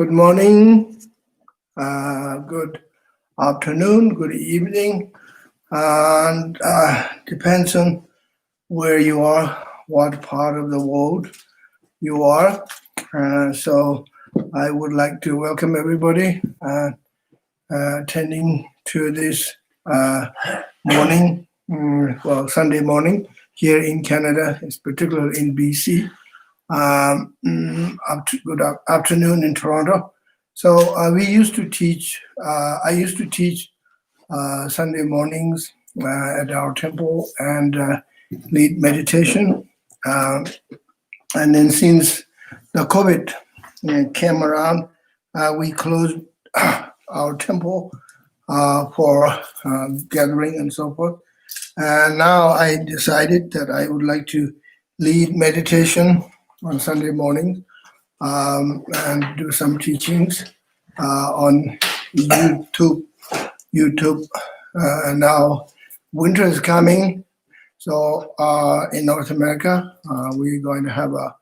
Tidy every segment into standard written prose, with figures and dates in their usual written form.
Good morning, good afternoon, good evening, and depends on where you are, what part of the world you are. So I would like to welcome everybody attending to this morning, Sunday morning here in Canada, it's particularly in BC. Good afternoon in Toronto. So we used to teach. I used to teach Sunday mornings at our temple and lead meditation. And then since the COVID came around, we closed our temple for gathering and so forth. And now I decided that I would like to lead meditation on Sunday morning and do some teachings on YouTube. Now winter is coming, so in North America we're going to have a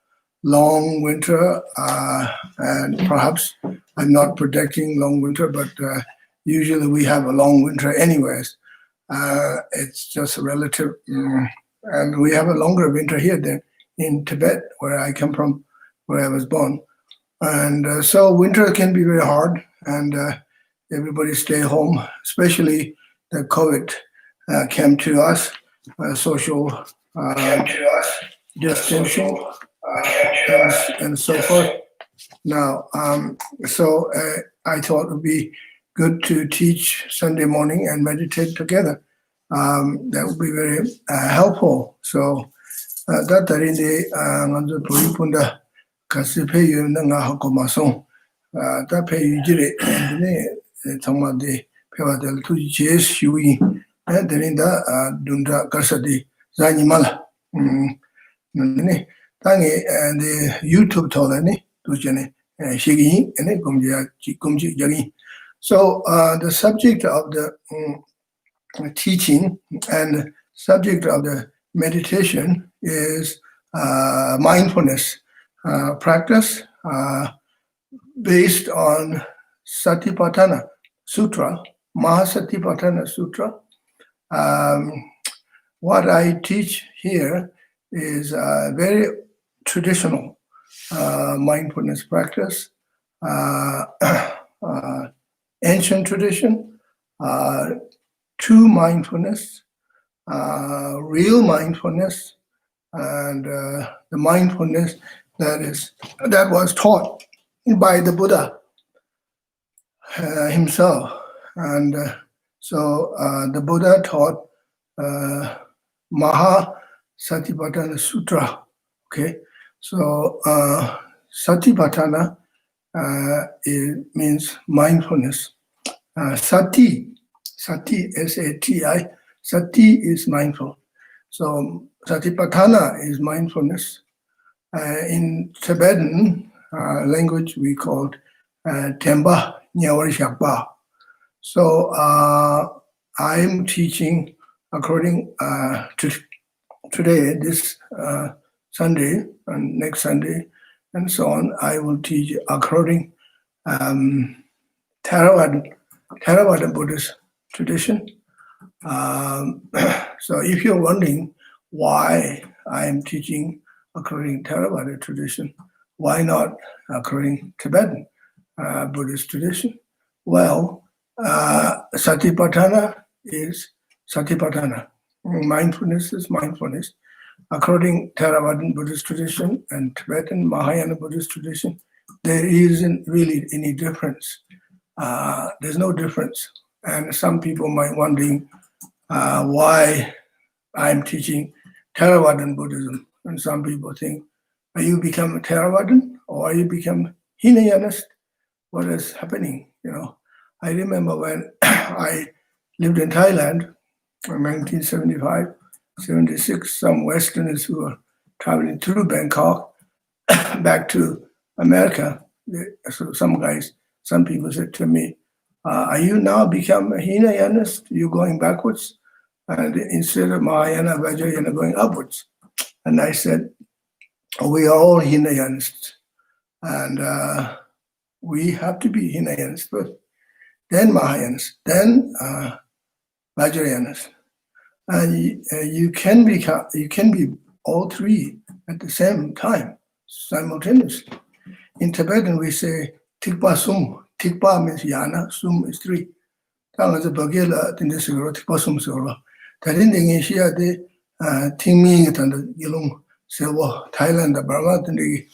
long winter, and perhaps I'm not predicting long winter, but usually we have a long winter anyways. It's just relative, and we have a longer winter here than in Tibet, where I come from, where I was born. And so winter can be very hard, and everybody stay home, especially the COVID came to us, social distancing and so forth. Now, so I thought it would be good to teach Sunday morning and meditate together. That would be very helpful. So that in the Puripunda Kasipe Nanga Hakomasong, that pay you jire, Tama de Pevadel to Jes Shui, and then in the Dunda Kasadi Zanimala. Tangi and the YouTube Tolani, Tujane, Shigi, and Kumji Jagi. So the subject of the teaching and subject of the meditation is mindfulness practice based on Satipatthana Sutra, Mahasatipatthana Sutra. What I teach here is very traditional mindfulness practice, ancient tradition, true mindfulness, real mindfulness, and the mindfulness that was taught by the Buddha himself. And so the Buddha taught Mahasatipatthana Sutra. Okay, so Satipatthana it means mindfulness. Sati, S-A-T-I, Sati is mindful. So Satipatthana is mindfulness. In Tibetan language, we call it Temba Nyawar Shakpa. So I'm teaching according to today, this Sunday, and next Sunday, and so on. I will teach according Theravada Buddhist tradition. So if you're wondering why I'm teaching according Theravada tradition, why not according Tibetan Buddhist tradition? Well, Satipatthana is Satipatthana. Mindfulness is mindfulness. According Theravadan Buddhist tradition and Tibetan Mahayana Buddhist tradition, there isn't really any difference. There's no difference. And some people might wondering why I'm teaching Theravadan Buddhism. And some people think, are you become a Theravadan or are you become Hinayanist? What is happening? I remember when I lived in Thailand in 1975, 76, some Westerners who were traveling through Bangkok back to America. So some people said to me, are you now become a Hinayanist? You're going backwards? And instead of Mahayana, Vajrayana going upwards. And I said, we are all Hinayanists. And we have to be Hinayanists first, then Mahayanists, then Vajrayanists. And you can be all three at the same time, simultaneously. In Tibetan, we say tikpa sum. Tikpa means yana, sum is three. Tanga the bagela in this tikpa sum soro. Tarin the Asia de Tingming and the Yilung Silva, Thailand, Burma, and the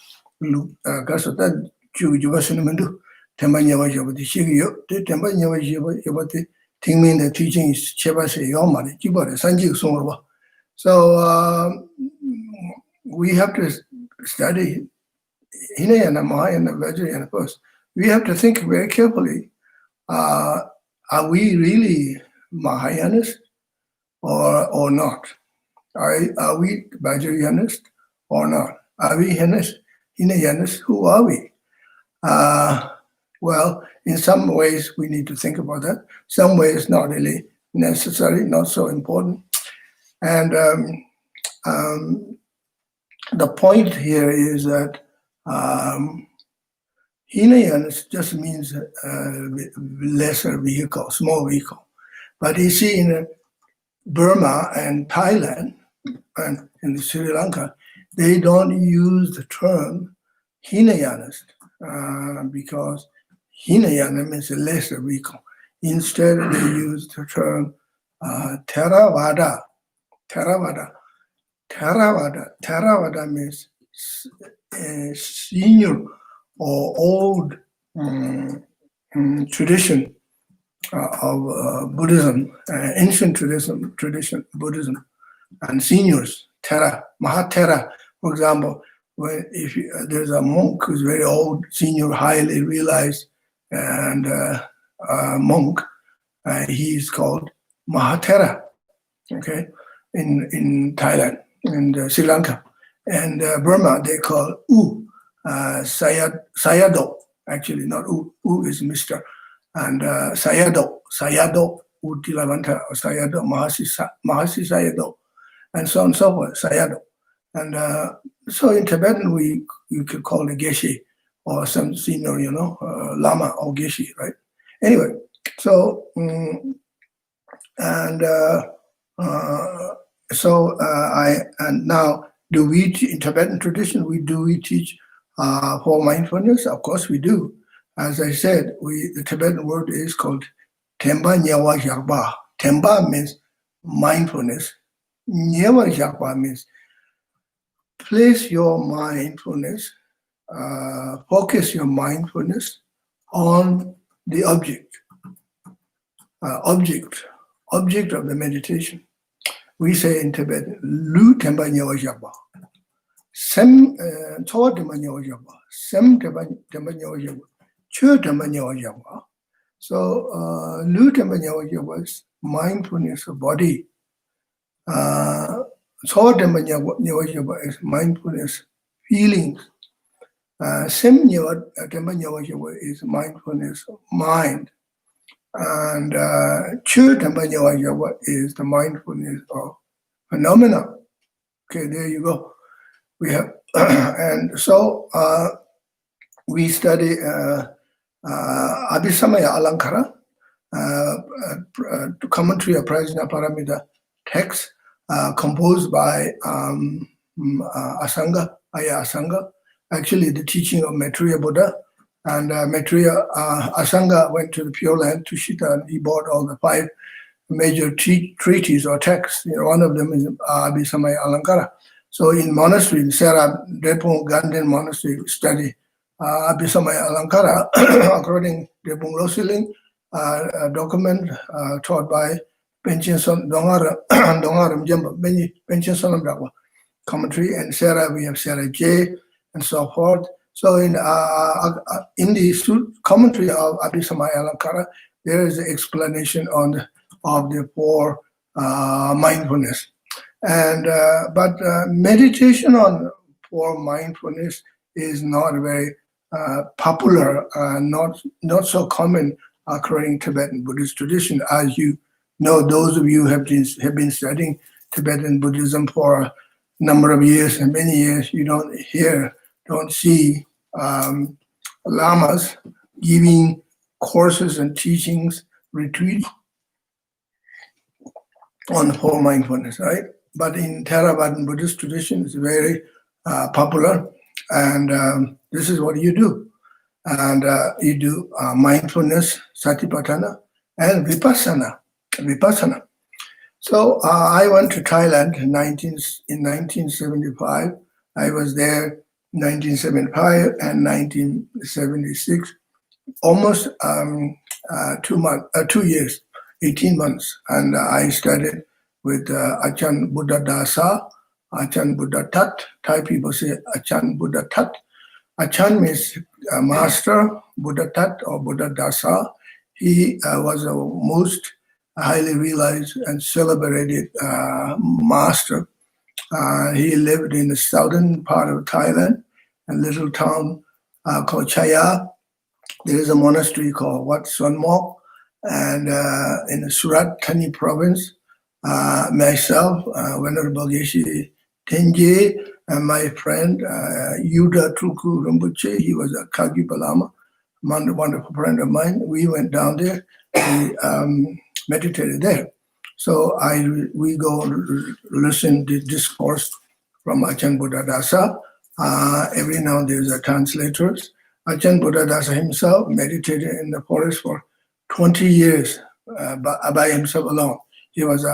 Gasata, Juvasinamendu, Tembanya Vajabati Shigio, the Tembanya Vajabati, Tingming, the teaching is Chebase Yoma, Jibba, Sanji Sumova. So we have to study Hinayana, Mahayana, Vajrayana first. We have to think very carefully, are we really Mahayanist or not? Are we Vajrayanist or not? Are we Hinayanist? Who are we? Well, in some ways we need to think about that. Some ways not really necessary, not so important. And the point here is that Hinayanist just means lesser vehicle, small vehicle. But you see in Burma and Thailand and in Sri Lanka, they don't use the term Hinayanist because Hinayana means a lesser vehicle. Instead, they use the term Theravada. Theravada means senior or old tradition of Buddhism, ancient tradition Buddhism, and seniors, Mahathera, for example. If there's a monk who's very old, senior, highly realized, and monk, he's called Mahathera, okay, in Thailand and Sri Lanka. And Burma, they call Sayadaw, actually not U is Mr. And Sayadaw, U Tilavanta, or Sayadaw, Mahasi Sayadaw, and so on and so forth, Sayadaw. And so in Tibetan, you could call it Geshe or some senior, Lama or Geshe, right? Anyway, so, and now, do we, in Tibetan tradition, do we teach for mindfulness? Of course we do. As I said, the Tibetan word is called Temba Nyawa Gyarba. Temba means mindfulness. Nyawa Gyarba means place your mindfulness, focus your mindfulness on the object of the meditation. We say in Tibetan, Lu Temba Nyawa Gyarba. Sem Tho Temba Nyawa Gyarba. Sem Temba Nyawa Gyarba. Chö Temba Nyawa Gyarba. So, Lu Temba Nyawa Gyarba is mindfulness of body. Tho Temba Nyawa Gyarba is mindfulness feelings. Sem Temba Nyawa Gyarba is mindfulness of mind. And Chö Temba Nyawa Gyarba is the mindfulness of phenomena. Okay, there you go. We have, and so we study Abhisamaya Alankara, commentary of Prajna Paramita text, composed by Asanga, Aya Asanga, actually the teaching of Maitreya Buddha. And Maitreya Asanga went to the Pure Land, to Shita, and he bought all the 5 major treaties or texts. One of them is Abhisamaya Alankara. So in monastery, in Sera Drepung Ganden Monastery, we study Abhisamaya Alankara according to Drepung Losiling, a document taught by Penchen Son Dongaram Jamba, Penchen Sonam commentary, and Sera, we have Sera J, and so forth. So in the commentary of Abhisamaya Alankara, there is an explanation of the 4 mindfulness. And but meditation for mindfulness is not very popular, not so common according to Tibetan Buddhist tradition. As you know, those of you who have been studying Tibetan Buddhism for a number of years and many years, you don't see lamas giving courses and teachings, retreats on for mindfulness, right? But in Theravadan Buddhist tradition, it's very popular, and this is what you do. And you do mindfulness, satipatthana, and vipassana. So I went to Thailand in 1975. I was there 1975 and 1976, almost 2 years, 18 months. And I studied with Achan Buddha Dasa, Achan Buddha Tat. Thai people say Achan Buddha Tat. Achan means master, Buddha Tat or Buddha Dasa. He was the most highly realized and celebrated master. He lived in the southern part of Thailand, a little town called Chaya. There is a monastery called Wat Son Mok, and in the Surat Thani province, myself, Venerable Geshe Tenje, and my friend Yuda Tulku Rinpoche, he was a Kagyu Lama, a wonderful friend of mine. We went down there, we meditated there. So we go listen to discourse from Achan Buddha Dasa. Every now and then there's a translator. Achan Buddha Dasa himself meditated in the forest for 20 years by himself alone. He was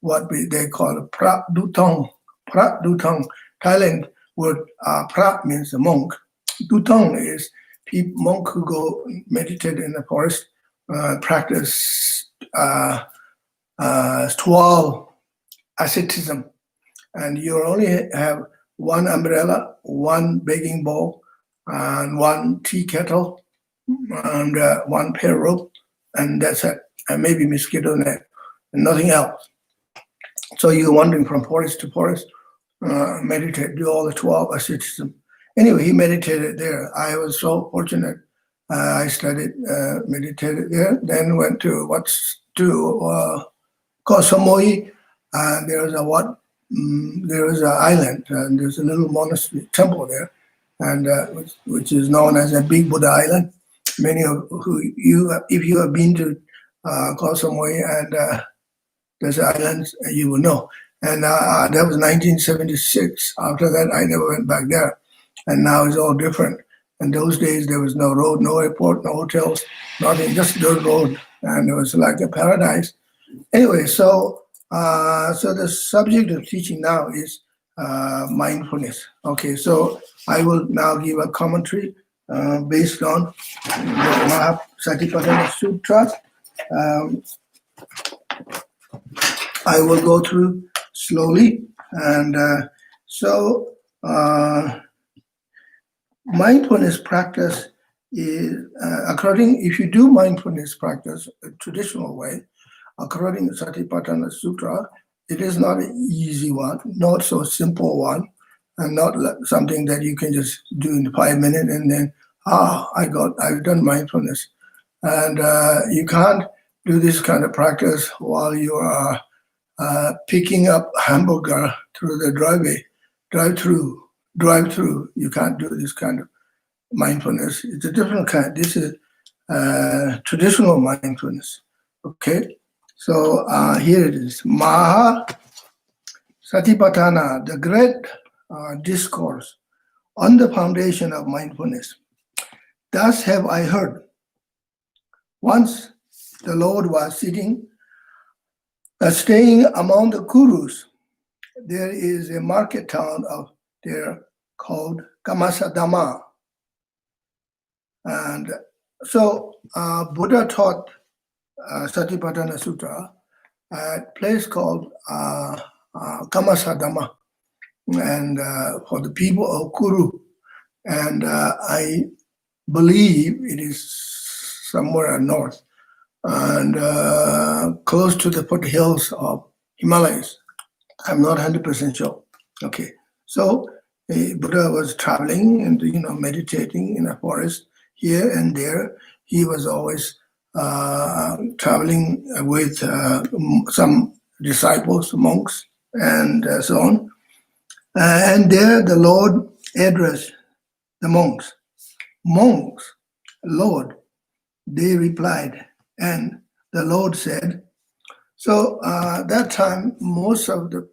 what they call a Prat Dutong. Prat Dutong. Thailand word Prat means a monk. Dutong is monk who go meditate in the forest, practice 12 asceticism, and you only have one umbrella, one baking bowl, and one tea kettle, and one pair of rope, and that's it. And maybe mosquito net, and nothing else. So you're wandering from forest to forest, meditate, do all the 12 asceticism. Anyway, he meditated there. I was so fortunate. I studied, meditated there, then went to Koh Samui. There was an island, and there's a little monastery temple there, and which is known as a Big Buddha Island. Many of if you have been to Koh Samui and there's islands, you will know. And that was 1976. After that, I never went back there. And now it's all different. In those days, there was no road, no airport, no hotels, nothing, just dirt road. And it was like a paradise. Anyway, so the subject of teaching now is mindfulness. Okay, so I will now give a commentary based on the Satipatthana Sutra. I will go through slowly, and mindfulness practice is if you do mindfulness practice a traditional way, according to Satipatthana Sutra, it is not an easy one, not so simple one, and not something that you can just do in 5 minutes and then I've done mindfulness. And you can't do this kind of practice while you are picking up hamburger through the drive-through. You can't do this kind of mindfulness. It's a different kind. This is traditional mindfulness. Okay, so here it is. Maha Satipatthana, the great discourse on the foundation of mindfulness. Thus have I heard. Once the Lord was staying among the Kurus. There is a market town of there called Kamasadama. And so Buddha taught Satipatthana Sutra at a place called Kamasadama, and for the people of Kuru. And I believe it is somewhere north and close to the foothills of Himalayas. I'm not 100% sure. Okay, so Buddha was traveling and meditating in a forest here and there. He was always traveling with some disciples, monks, and so on. And there the Lord addressed the monks. Monks, Lord, They replied, and the Lord said, so that time, most of the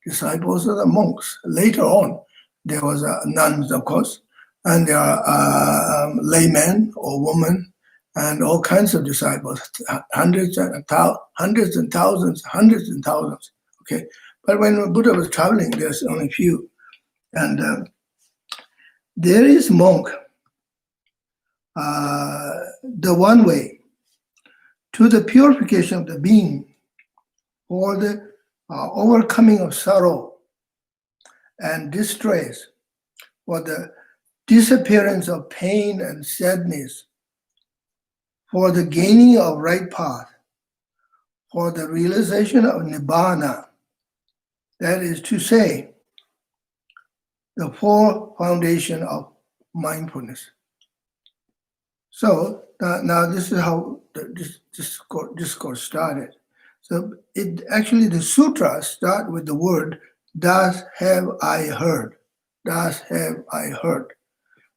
disciples are the monks. Later on, there was nuns, of course, and there are laymen or women, and all kinds of disciples, hundreds and thousands, hundreds and thousands. Okay, but when Buddha was traveling, there's only few, and there is monk, the one way to the purification of the being, for the overcoming of sorrow and distress, for the disappearance of pain and sadness, for the gaining of right path, for the realization of nibbana, that is to say, the four foundation of mindfulness. So now this is how this discourse started. So it actually, the sutras start with the word, thus have I heard. Thus have I heard.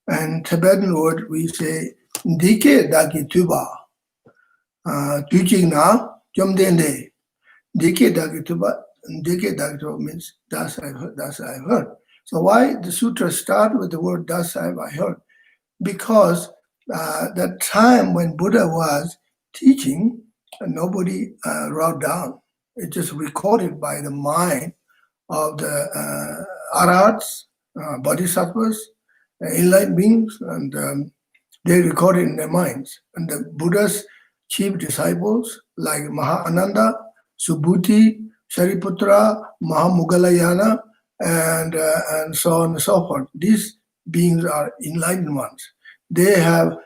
And Tibetan word, we say, Dike daki tuba. Tujing na, jomdende. Dike daki tuba. Dike daki tuba means, thus I've heard, thus I've heard. So why the sutras start with the word, thus have I heard? Because the time when Buddha was teaching, nobody wrote down. It's just recorded by the mind of the arhats, bodhisattvas, enlightened beings, and they recorded in their minds. And the Buddha's chief disciples, like Mahananda, Subhuti, Shariputra, Mahamoggallana, and so on and so forth. These beings are enlightened ones. They have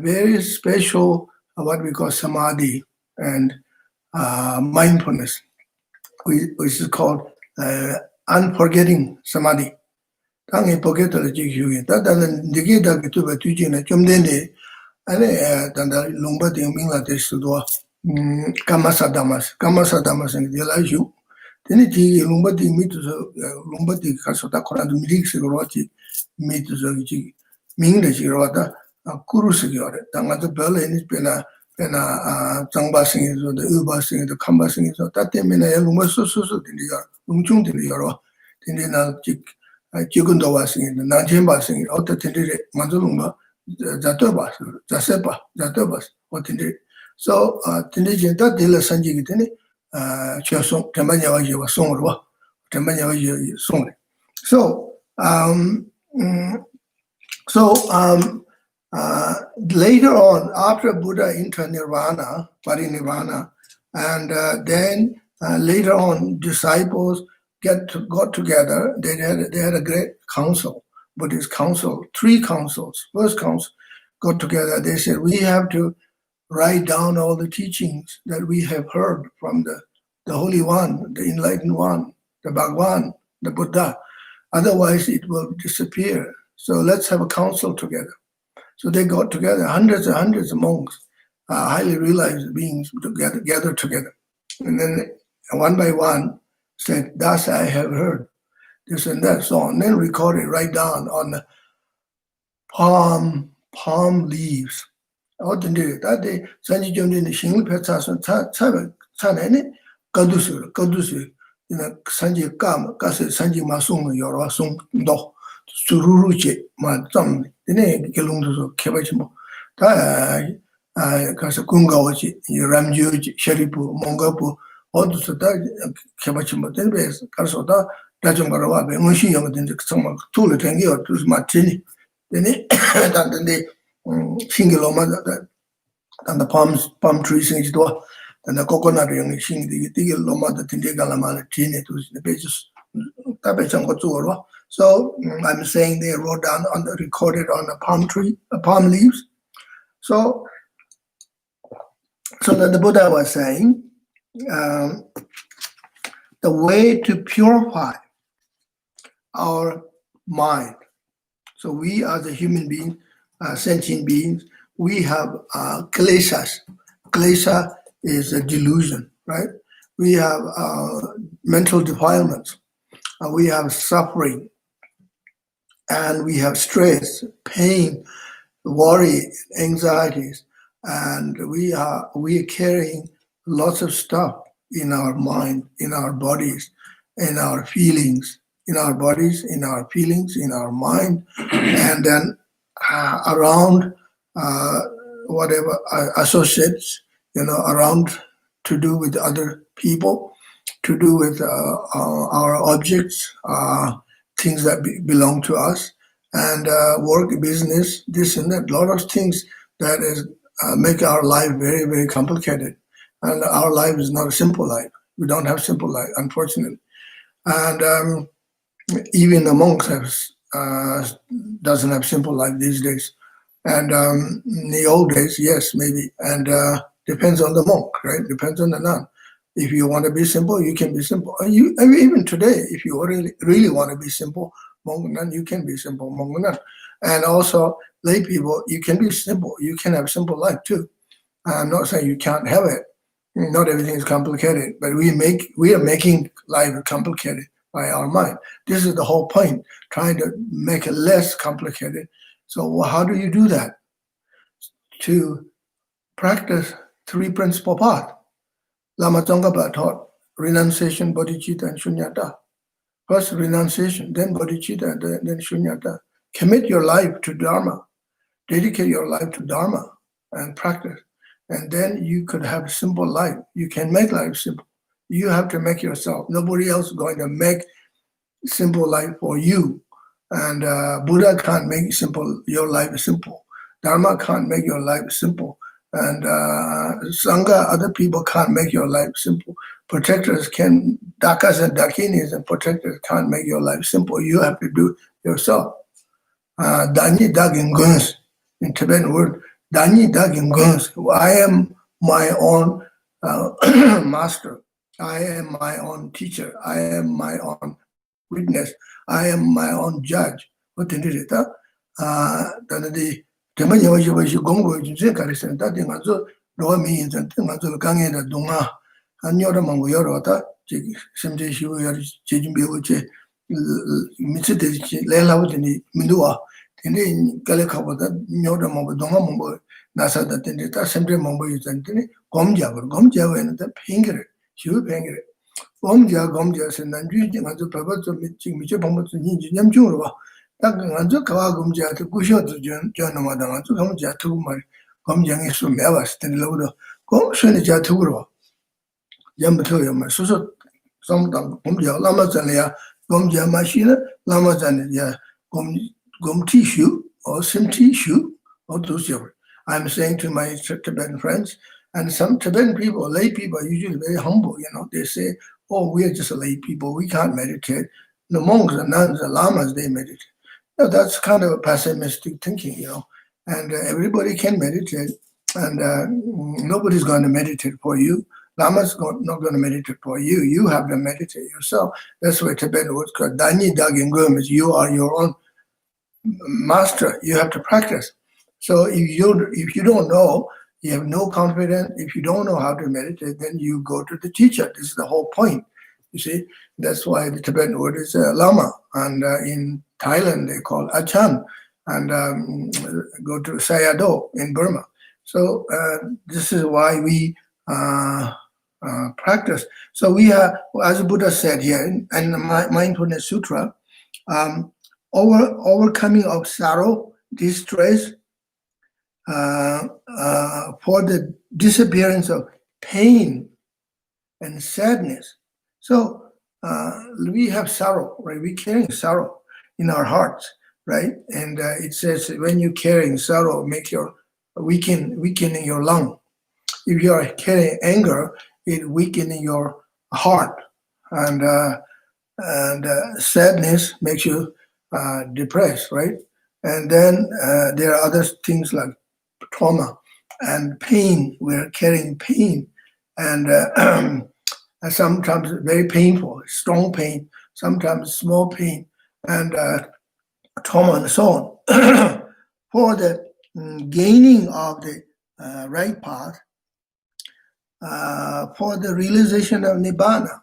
very special, what we call samadhi and mindfulness, which is called unforgetting samadhi. 당에 포켓을 지키기 다다는 디게다 그투바 뒤지는 좀 되네. 아니 단다 롱바디 민라데 수도 까마사다마스는 딜라주. 되니 디 롱바디 미투서 롱바디 가서다 코라도 미릭스로 왔지 미투서 지 민데지로 왔다 쿠루스기어레. 당가도 별에니 페나 장바싱에서도 의바싱에도 캄바싱에서 다 때문에 롱바소소소 딜리가 롱중딜리여로 딜리나 지 지금도 왔으니까 나중에 봤으니 어떻게 만들는가 자토바 자세바 어떻게 so tindijen ta dela sanji gi tene chyason tambanya wa yewa songro ba tambanya wa ye songre so later on, after Buddha entered nirvana, parinirvana, and then later on disciples got together. They had a great council, Buddhist council, 3 councils. First council got together. They said, we have to write down all the teachings that we have heard from the Holy One, the Enlightened One, the Bhagwan, the Buddha. Otherwise, it will disappear. So let's have a council together. So they got together, hundreds and hundreds of monks, highly realized beings gathered together. And then one by one, said, thus I have heard this and that, so on. Then recorded right down on the palm leaves. That day, Sanji Jomdi the Shingle Petsason Tanene, Kadusu, Sanji Kam, Kasi Sanji Masung, Yoro Sung Do, Sururuche, Matam, the name Gelundu Kebachimo, Kasakungawachi, Ramjuji, Sheripu, Mongapu, all the Kebachimo, then base, Kasota, Tajangarawa, Mushi, and some Tula Tangi or Tus Martini. Then they single and the palm trees in door, and the coconut young sing the loma the Tindigalamana Tini to the pages. So I'm saying they wrote down recorded on a palm leaves. So that the Buddha was saying the way to purify our mind. So we are the human beings, sentient beings, we have kleshas. Klesha is a delusion, right? We have mental defilements, we have suffering, and we have stress, pain, worry, anxieties. and we are carrying lots of stuff in our mind, in our bodies, in our feelings, in our bodies, in our feelings, in our mind, and then around whatever associates, around to do with other people, to do with our objects, things that belong to us, and work, business, this and that, a lot of things that is make our life very, very complicated. And our life is not a simple life. We don't have simple life, unfortunately. And even the monks doesn't have simple life these days. And in the old days, yes, maybe. And depends on the monk, right? Depends on the nun. If you want to be simple, you can be simple. Even today, if you really, really want to be simple, monk and nun, you can be simple, monk and nun. And also, lay people, you can be simple. You can have simple life too. I'm not saying you can't have it. Not everything is complicated, but we are making life complicated by our mind. This is the whole point, trying to make it less complicated. So how do you do that? To practice three principal paths. Lama Tsongkhapa taught renunciation, bodhicitta, and shunyata. First renunciation, then bodhicitta, then shunyata. Commit your life to Dharma. Dedicate your life to Dharma and practice. And then you could have a simple life. You can make life simple. You have to make yourself. Nobody else is going to make simple life for you. And Buddha can't make your life simple. Dharma can't make your life simple. And Sangha, other people can't make your life simple. Protectors can, Dakas and Dakinis and protectors can't make your life simple. You have to do yourself. Danyi Dagin Guns, in Tibetan word, Danyi Dagin Guns. I am my own master. I am my own teacher. I am my own witness. I am my own judge. What did it? The Temanya Gongo, Zekaris, and that thing as well. No means and thing as well, Gangi, the Dunga, and Yoramango Yorota, Simte Shu, Chijin Biuche, Mitsiti, Lelautini, Mindua, and then Galekaba, Yoramango, Dongambo, Nasa, that in the Simte Mambo is Antony, Gomja, and the Pinger, Shu Pinger. Gomja, and then reading as a purpose of meeting Michel Yam Jura. That Kawa Gomja to Kusho to John Madame to Gomja to my Gomjang is from Evas, then Lodo. Gom Shenija Turo. Yamatoya, my Suso, some Gomja, Lamazania, Gomja Machine, Lamazania, Gom tissue or sim tissue or those. I'm saying to my Tibetan friends, and some Tibetan people, lay people, are usually very humble. They say, "Oh, we are just lay people. We can't meditate." The monks, the nuns, the lamas, they meditate. That's kind of a pessimistic thinking, And everybody can meditate, and nobody's going to meditate for you. Lama's not going to meditate for you. You have to meditate yourself. That's why Tibetan words called Danyi Dagin Gurmis. You are your own master. You have to practice. So if you don't know, you have no confidence, if you don't know how to meditate, then you go to the teacher. This is the whole point. You see, that's why the Tibetan word is Lama. And in Thailand, they call Achan. And go to Sayadaw in Burma. So this is why we practice. So we are, as Buddha said here in the Mindfulness Sutra, overcoming of sorrow, distress, for the disappearance of pain and sadness. So we have sorrow, right? We're carrying sorrow in our hearts, right? And it says when you're carrying sorrow, make your weakening your lung. If you are carrying anger, it weakening your heart, and sadness makes you depressed, right? And then there are other things like trauma and pain. We're carrying pain, and sometimes very painful, strong pain, sometimes small pain, and trauma and so on. For the gaining of the right path, for the realization of Nibbana.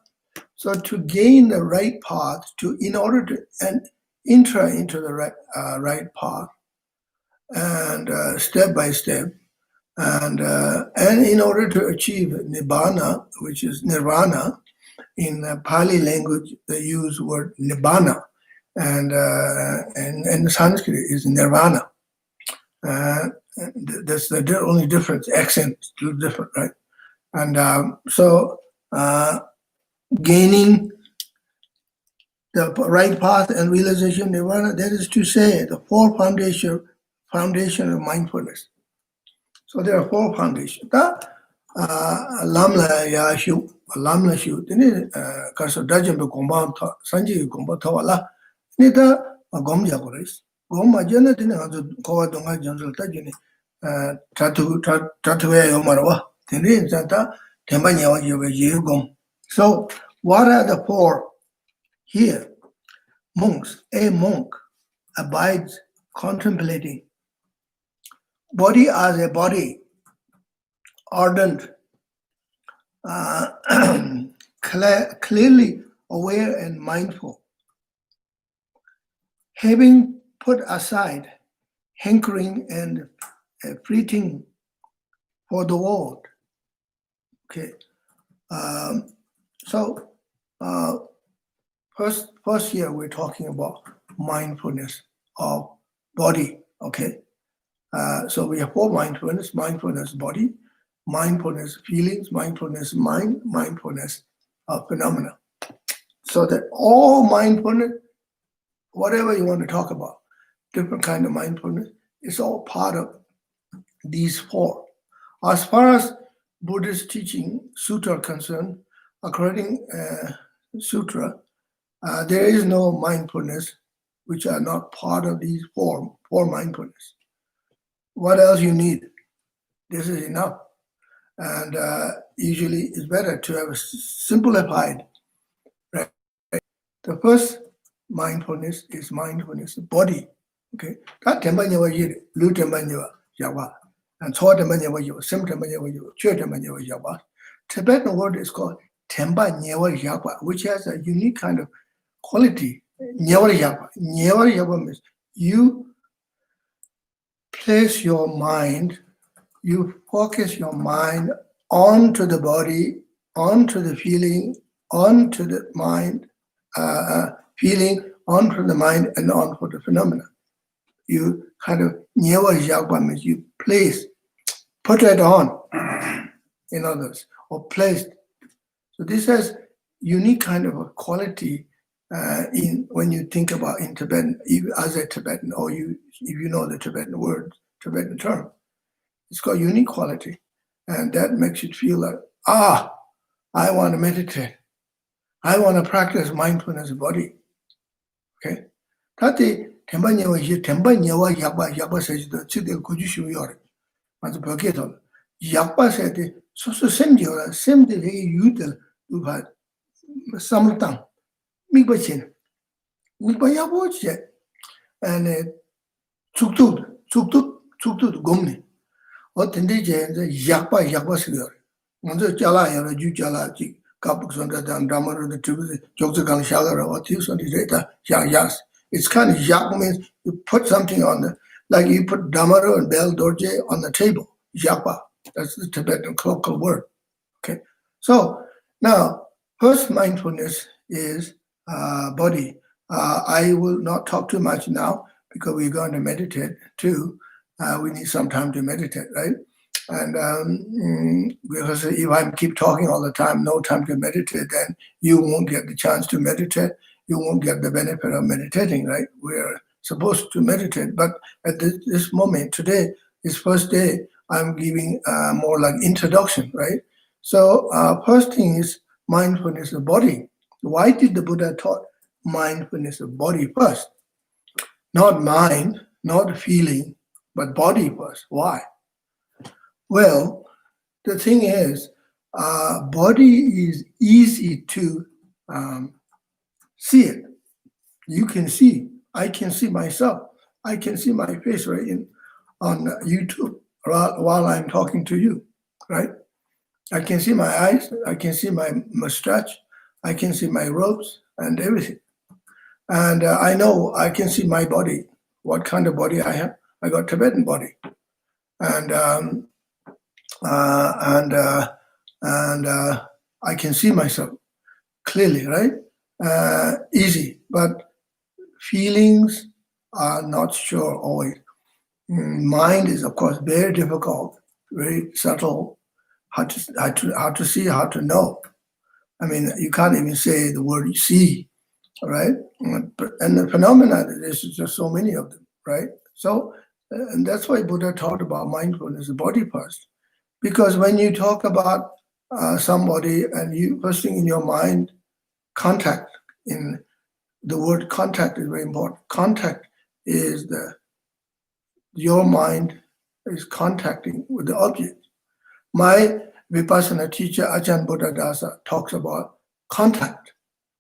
So to gain the right path, in order to enter into the right path, and step by step, And in order to achieve nibbana, which is nirvana, in Pali language they use word nibbana, and in Sanskrit is nirvana. That's the only difference. Accent is still different, right? And so gaining the right path and realization of nirvana, that is to say, the four foundation of mindfulness. So there are four foundations. Lamla ya shu, lamla shu, then kaso dajem be gomba sanji gomba tawala, ni da gom jagoris. Gom majana then kowa donga jansul tajini tatu ya yomarwa. Then zata temba nyawa yoga gom. So what are the four here? Monks, a monk abides contemplating body as a body, ardent, clearly aware and mindful, having put aside hankering and fleeting for the world. Okay, so first here we're talking about mindfulness of body. Okay, so we have four mindfulness: mindfulness body, mindfulness feelings, mindfulness mind, mindfulness of phenomena. So that all mindfulness, whatever you want to talk about, different kind of mindfulness, it's all part of these four. As far as Buddhist teaching, sutra concerned, according sutra, there is no mindfulness which are not part of these four mindfulness. What else you need? This is enough. And usually it's better to have a simplified. Right? The first mindfulness is mindfulness of body. Okay, that temba nyewa yiri, lu temba nyewa yawa, and so temba nyewa yawa, sim temba nyewa yawa, chue temba nyewa yawa. Tibetan word is called temba nyewa yawa, which has a unique kind of quality. Nyewa yawa. Nyewa yawa means you place your mind, you focus your mind onto the body, onto the feeling, onto the mind, feeling, onto the mind, and onto the phenomena. You kind of nyewa yagwa means you place, put it on, in others, or placed. So this has unique kind of a quality in when you think about in Tibetan, as a Tibetan, or if you know the Tibetan word, Tibetan term. It's got unique quality, and that makes you feel like, I want to meditate. I want to practice mindfulness body. Okay? Tati temba nyewa yakba says the chide kujushu yore. Manzu paketon. Yakba said so same yore, same the way you tell upa samtang. Mikba chin. Mikba yabo che. And tsuktud gomni. O tende je yakba sigure. Manzu jala yore, ju jala jik. It's kind of yak means you put something on the, like you put damaro and bell dorje on the table. Yakpa. That's the Tibetan colloquial word. Okay. So now, first mindfulness is body. I will not talk too much now because we're going to meditate too. We need some time to meditate, right? And because if I keep talking all the time, no time to meditate, then you won't get the chance to meditate. You won't get the benefit of meditating, right? We're supposed to meditate, but at this moment, today is first day, I'm giving more like introduction, right? So first thing is mindfulness of body. Why did the Buddha taught mindfulness of body first? Not mind, not feeling, but body first. Why? Well, the thing is, body is easy to see it. You can see. I can see myself. I can see my face right on YouTube while I'm talking to you, right? I can see my eyes. I can see my mustache. I can see my robes and everything. And I know I can see my body, what kind of body I have. I got Tibetan body. And and I can see myself clearly, right? Easy, but feelings are not sure always. Mind is, of course, very difficult, very subtle. How to see, how to know. I mean, you can't even say the word see, right? And the phenomena, there's just so many of them, right? So, and that's why Buddha talked about mindfulness, the body first. Because when you talk about somebody and you first thing in your mind, contact, in the word contact is very important. Contact is your mind is contacting with the object. My Vipassana teacher, Ajahn Buddhadasa, talks about contact.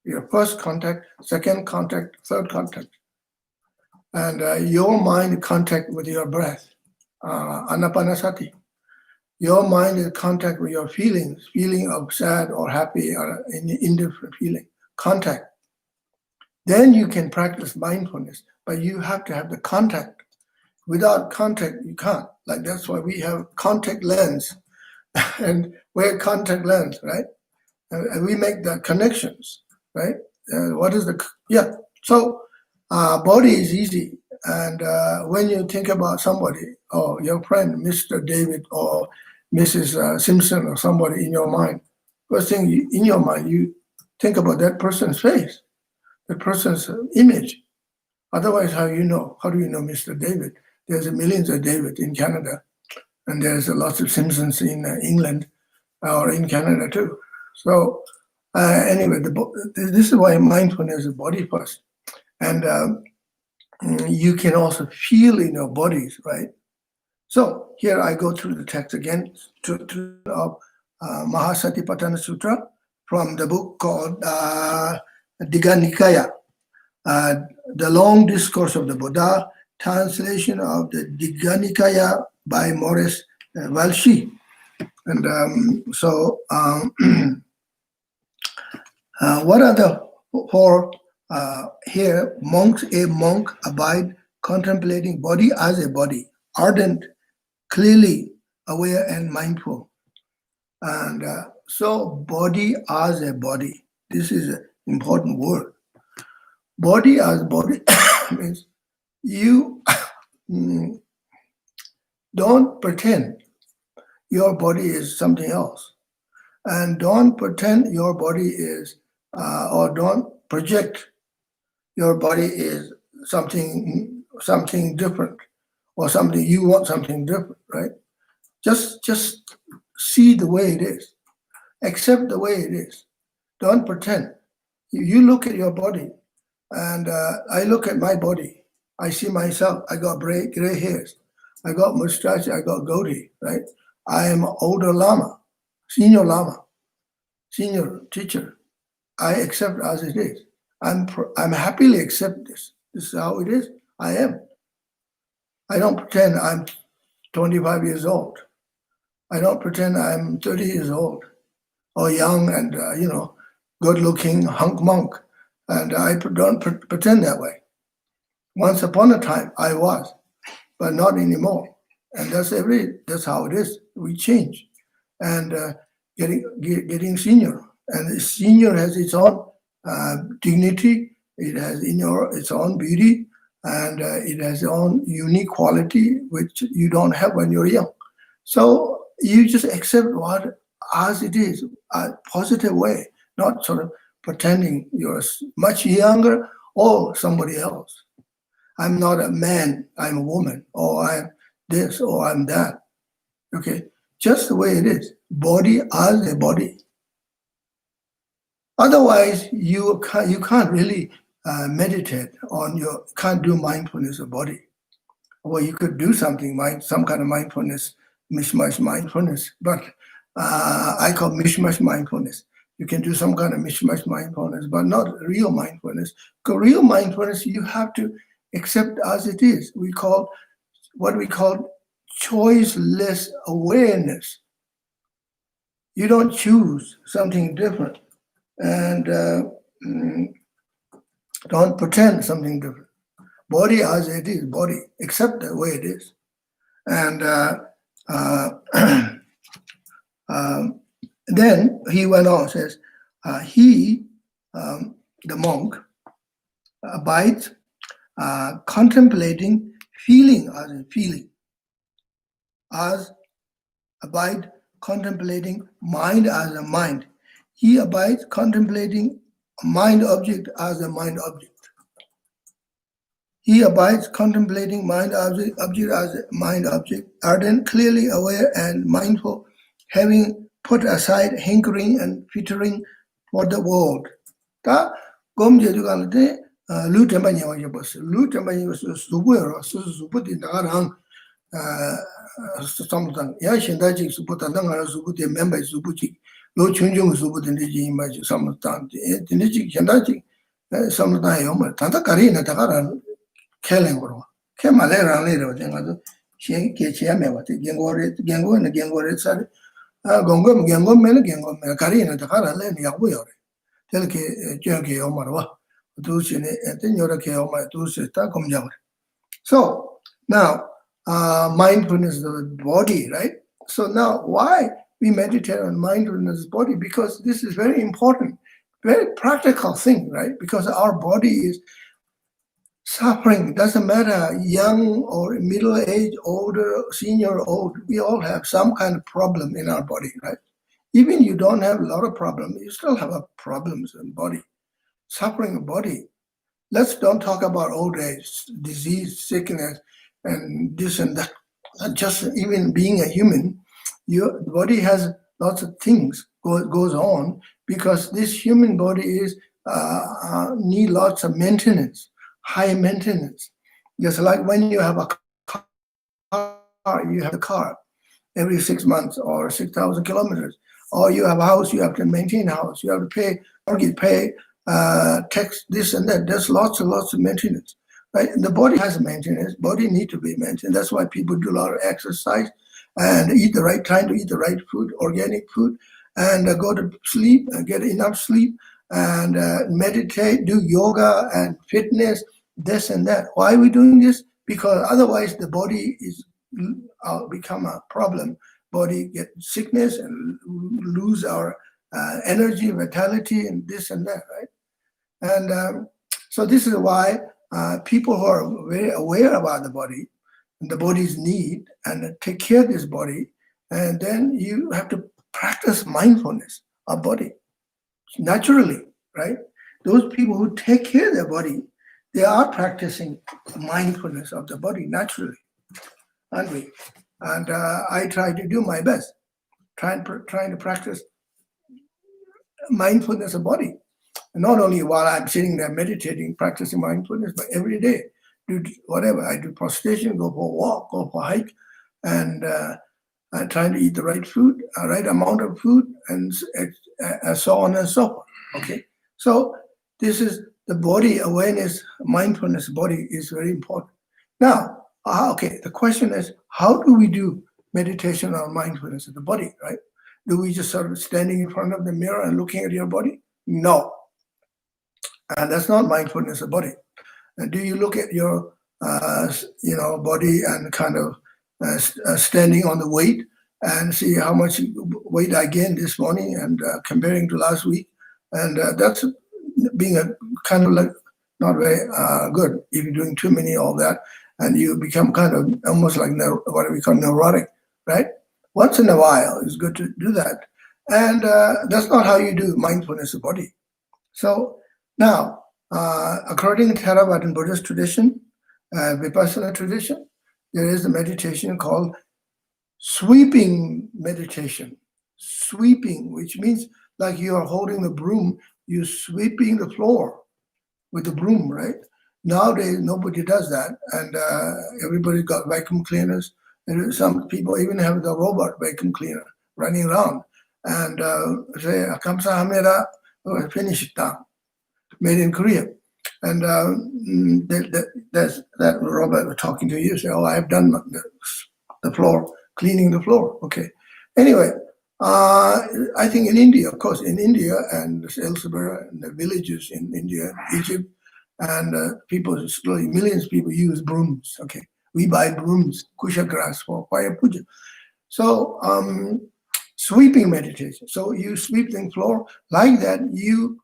Your first contact, second contact, third contact. And your mind contact with your breath, anapanasati. Your mind is contact with your feelings, feeling of sad or happy or indifferent feeling, contact. Then you can practice mindfulness, but you have to have the contact. Without contact, you can't. Like that's why we have contact lens and wear contact lens, right? And we make the connections, right? What is the, yeah. So body is easy. And when you think about somebody, or your friend, Mr. David or Mrs. Simpson or somebody in your mind, first thing in your mind, you think about that person's face, the person's image. Otherwise, how do you know Mr. David? There's millions of David in Canada, and there's lots of Simpsons in England or in Canada too. So anyway, this is why mindfulness is body first. And you can also feel in your bodies, right? So here I go through the text again of Mahasatipatthana Sutra from the book called Digha Nikaya, the long discourse of the Buddha, translation of the Digha Nikaya by Maurice Walshy. And what are the four here? A monk abide contemplating body as a body, ardent, clearly aware and mindful. And so body as a body, this is an important word. Body as body means you don't pretend your body is something else. And don't pretend your body is, or don't project your body is something different, or something you want something different, right? Just see the way it is, accept the way it is. Don't pretend. You look at your body, and I look at my body. I see myself. I got gray hairs. I got mustache. I got goatee, right? I am an older lama, senior teacher. I accept as it is. I'm happily accept this. This is how it is. I am. I don't pretend I'm 25 years old. I don't pretend I'm 30 years old or young and good-looking hunk monk. And I don't pretend that way. Once upon a time, I was, but not anymore. And that's how it is. We change, and getting senior, and the senior has its own dignity. It has its own beauty, and it has its own unique quality which you don't have when you're young. So you just accept what as it is, a positive way, not sort of pretending you're much younger or somebody else. I'm not a man, I'm a woman, or I'm this, or I'm that. Okay, just the way it is. Body as a body. Otherwise, you can't really meditate on can't do mindfulness of body. Well, you could do some kind of mindfulness, mishmash mindfulness, but I call mishmash mindfulness. You can do some kind of mishmash mindfulness, but not real mindfulness. Because real mindfulness, you have to accept as it is. What we call choiceless awareness. You don't choose something different, and don't pretend something different. Body as it is, body, accept the way it is. And Then he went on, says, he, the monk, abides contemplating feeling as a feeling, as abide contemplating mind as a mind. He abides contemplating mind object as a mind object. He abides contemplating mind object as a mind object, ardent, clearly aware and mindful, having put aside hankering and fettering for the world. 다 검제 주간데 lu tempa nyawa yebos. Lu tempa yebos subu ero, subu di nagarang samutang. Ya shindaji subu tanda ngara subu di memba subu chik. Lo chunjung subu di niji ima chik samutang. Di niji shindaji samutang yoma. Tanda kari na nagarang keleng koro. Ke male rang le ro jenga zo. Shen ke chia mewa te gengo re sari. Gongom gengo mele kari na nagarang le ni yakbu yore. tel ke jön ke yomarwa du sine eten yora ke yoma du seta komjawar. So now mindfulness of the body, right? So now why we meditate on mindfulness of the body? Because this is very important, very practical thing, right? Because our body is suffering. It doesn't matter young or middle age, older, senior, old. We all have some kind of problem in our body, right? Even you don't have a lot of problems, you still have problems in body, suffering of body. Let's don't talk about old age, disease, sickness, and this and that. Just even being a human, your body has lots of things goes on because this human body is need lots of maintenance, high maintenance. Just like when you have a car, you have a car every 6 months or 6,000 kilometers. Or you have a house, you have to maintain a house, you have to pay mortgage, pay tax, this and that. There's lots and lots of maintenance, right? And the body has maintenance. Body need to be maintained. That's why people do a lot of exercise and eat the right time to eat the right food, organic food, and go to sleep and get enough sleep and meditate, do yoga and fitness, this and that. Why are we doing this? Because otherwise the body is become a problem. Body get sickness and lose our energy, vitality, and this and that, right? And so this is why people who are very aware about the body and the body's need and take care of this body, and then you have to practice mindfulness of body naturally, right? Those people who take care of their body, they are practicing mindfulness of the body naturally, aren't we? And I try to do my best, trying to practice mindfulness of body. And not only while I'm sitting there meditating, practicing mindfulness, but every day, do whatever. I do prostration, go for a walk, go for a hike, and trying to eat the right food, right amount of food, and so on and so forth. Okay, so this is the body awareness, mindfulness. Body is very important. Now, okay, the question is, how do we do meditation on mindfulness of the body, right? Do we just sort of standing in front of the mirror and looking at your body? No. And that's not mindfulness of body. And do you look at your, body and kind of standing on the weight and see how much weight I gained this morning and comparing to last week? And that's being a kind of like not very good if you're doing too many of that. And you become kind of almost like what we call neurotic, right? Once in a while, it's good to do that. And that's not how you do mindfulness of body. So now, according to Theravada Buddhist tradition, Vipassana tradition, there is a meditation called sweeping meditation. Sweeping, which means like you are holding the broom, you're sweeping the floor with the broom, right? Nowadays, nobody does that, and everybody's got vacuum cleaners. And some people even have the robot vacuum cleaner running around and say, "Kamsahamnida," finish it down. Made in Korea, and there's that robot was talking to you. Say, "Oh, I've done the floor, cleaning the floor." Okay. Anyway, I think in India, of course, in India and elsewhere, in the villages in India, Egypt. And people, slowly, millions of people use brooms. Okay, we buy brooms, kusha grass for fire puja. So sweeping meditation. So you sweep the floor like that. You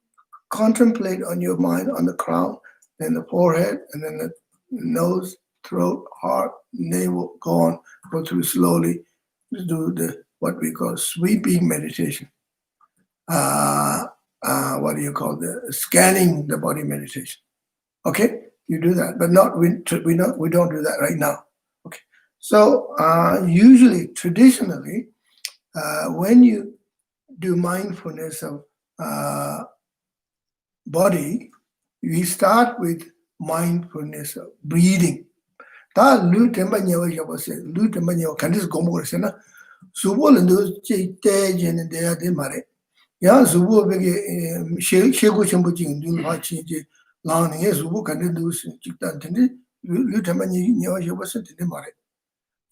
contemplate on your mind on the crown, then the forehead, and then the nose, throat, heart, navel, go through slowly. Do the what we call sweeping meditation. What do you call the scanning the body meditation? Okay, you do that, but not we don't do that right now. Okay, so usually, traditionally, when you do mindfulness of body, we start with mindfulness of breathing. That lu temba nyawa yabo se lu temba nyawa kandis gomo se na subo lendo che te jen de ya de mare ya subo be shego chembo jing dun ha chi je la ne subo kandis du se chikta tende lu temba nyawa yabo se de mare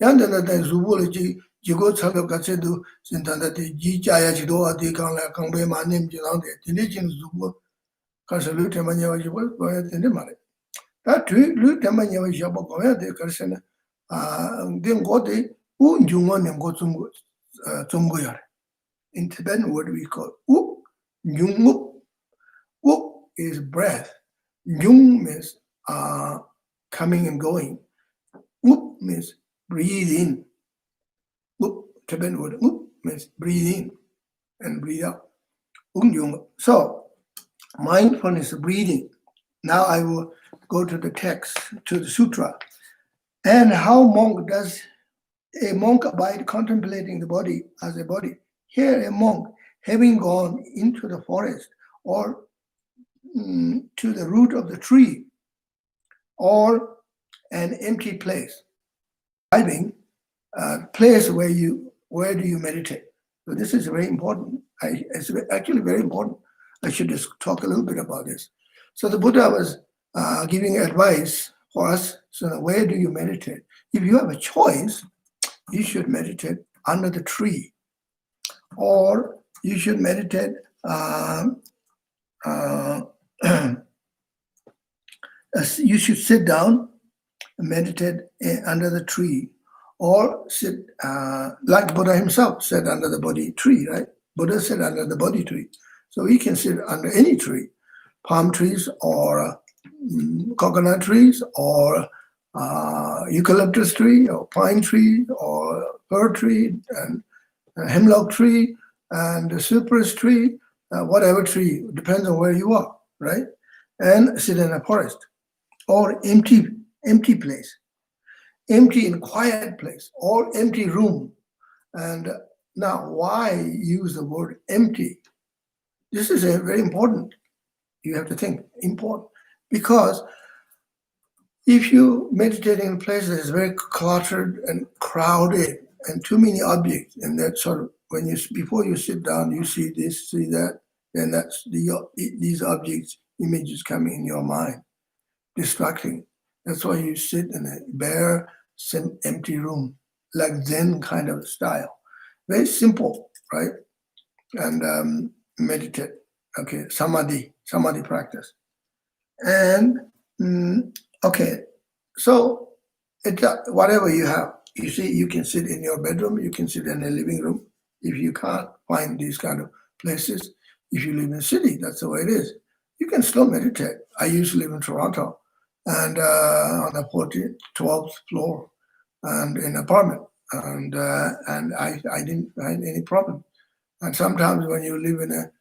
ya de na de subo le ji jigo chalo ka che du sin ta de ji cha ya ji do a de kang la kang be ma nem ji lang de tende jing subo ka se lu temba nyawa yabo ko ya de mare. That lu tema nyawa yabo ko ya de karsena den go de u njungo nem go zungo yare. In Tibetan word we call u njungo. U is breath. Njung means coming and going. U means breathe in. U Tibetan word u means breathe in and breathe out. So mindfulness breathing. Now I will go to the text, to the sutra. And how does a monk abide contemplating the body as a body? Here a monk, having gone into the forest or to the root of the tree or an empty place, driving place where do you meditate? So this is very important. It's actually very important. I should just talk a little bit about this. So the Buddha was giving advice for us. So where do you meditate? If you have a choice, you should meditate under the tree, or you should meditate. You should sit down and meditate under the tree, or sit like Buddha himself sat under the Bodhi tree, right? Buddha sat under the Bodhi tree, so he can sit under any tree. Palm trees or coconut trees or eucalyptus tree or pine tree or fir tree and hemlock tree and cypress tree, whatever tree, depends on where you are, right? And sit in a forest or empty place, empty and quiet place or empty room. And now why use the word empty? This is very important. You have to think, important, because if you meditate in a place that is very cluttered and crowded and too many objects, and that sort of before you sit down, you see this, see that, then that's these objects, images coming in your mind, distracting. That's why you sit in a bare, empty room, like Zen kind of style, very simple, right? And meditate. Okay, samadhi practice. And okay, so whatever you have, you see, you can sit in your bedroom, you can sit in a living room. If you can't find these kind of places, if you live in a city, that's the way it is. You can still meditate. I used to live in Toronto, and on the 12th floor, and in an apartment, and I didn't find any problem. And sometimes when you live in a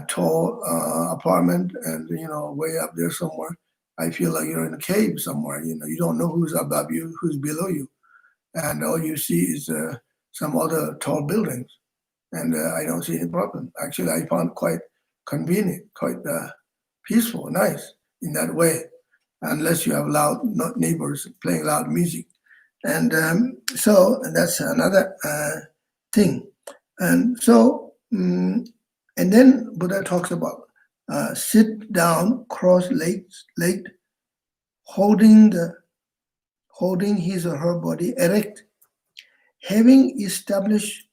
tall apartment and way up there somewhere, I feel like you're in a cave somewhere. You don't know who's above you, who's below you, and all you see is some other tall buildings, and I don't see any problem. Actually, I found quite convenient, quite peaceful, nice in that way, unless you have loud neighbors playing loud music. And so that's another thing. And so and then Buddha talks about sit down, cross-legged, holding his or her body erect, having established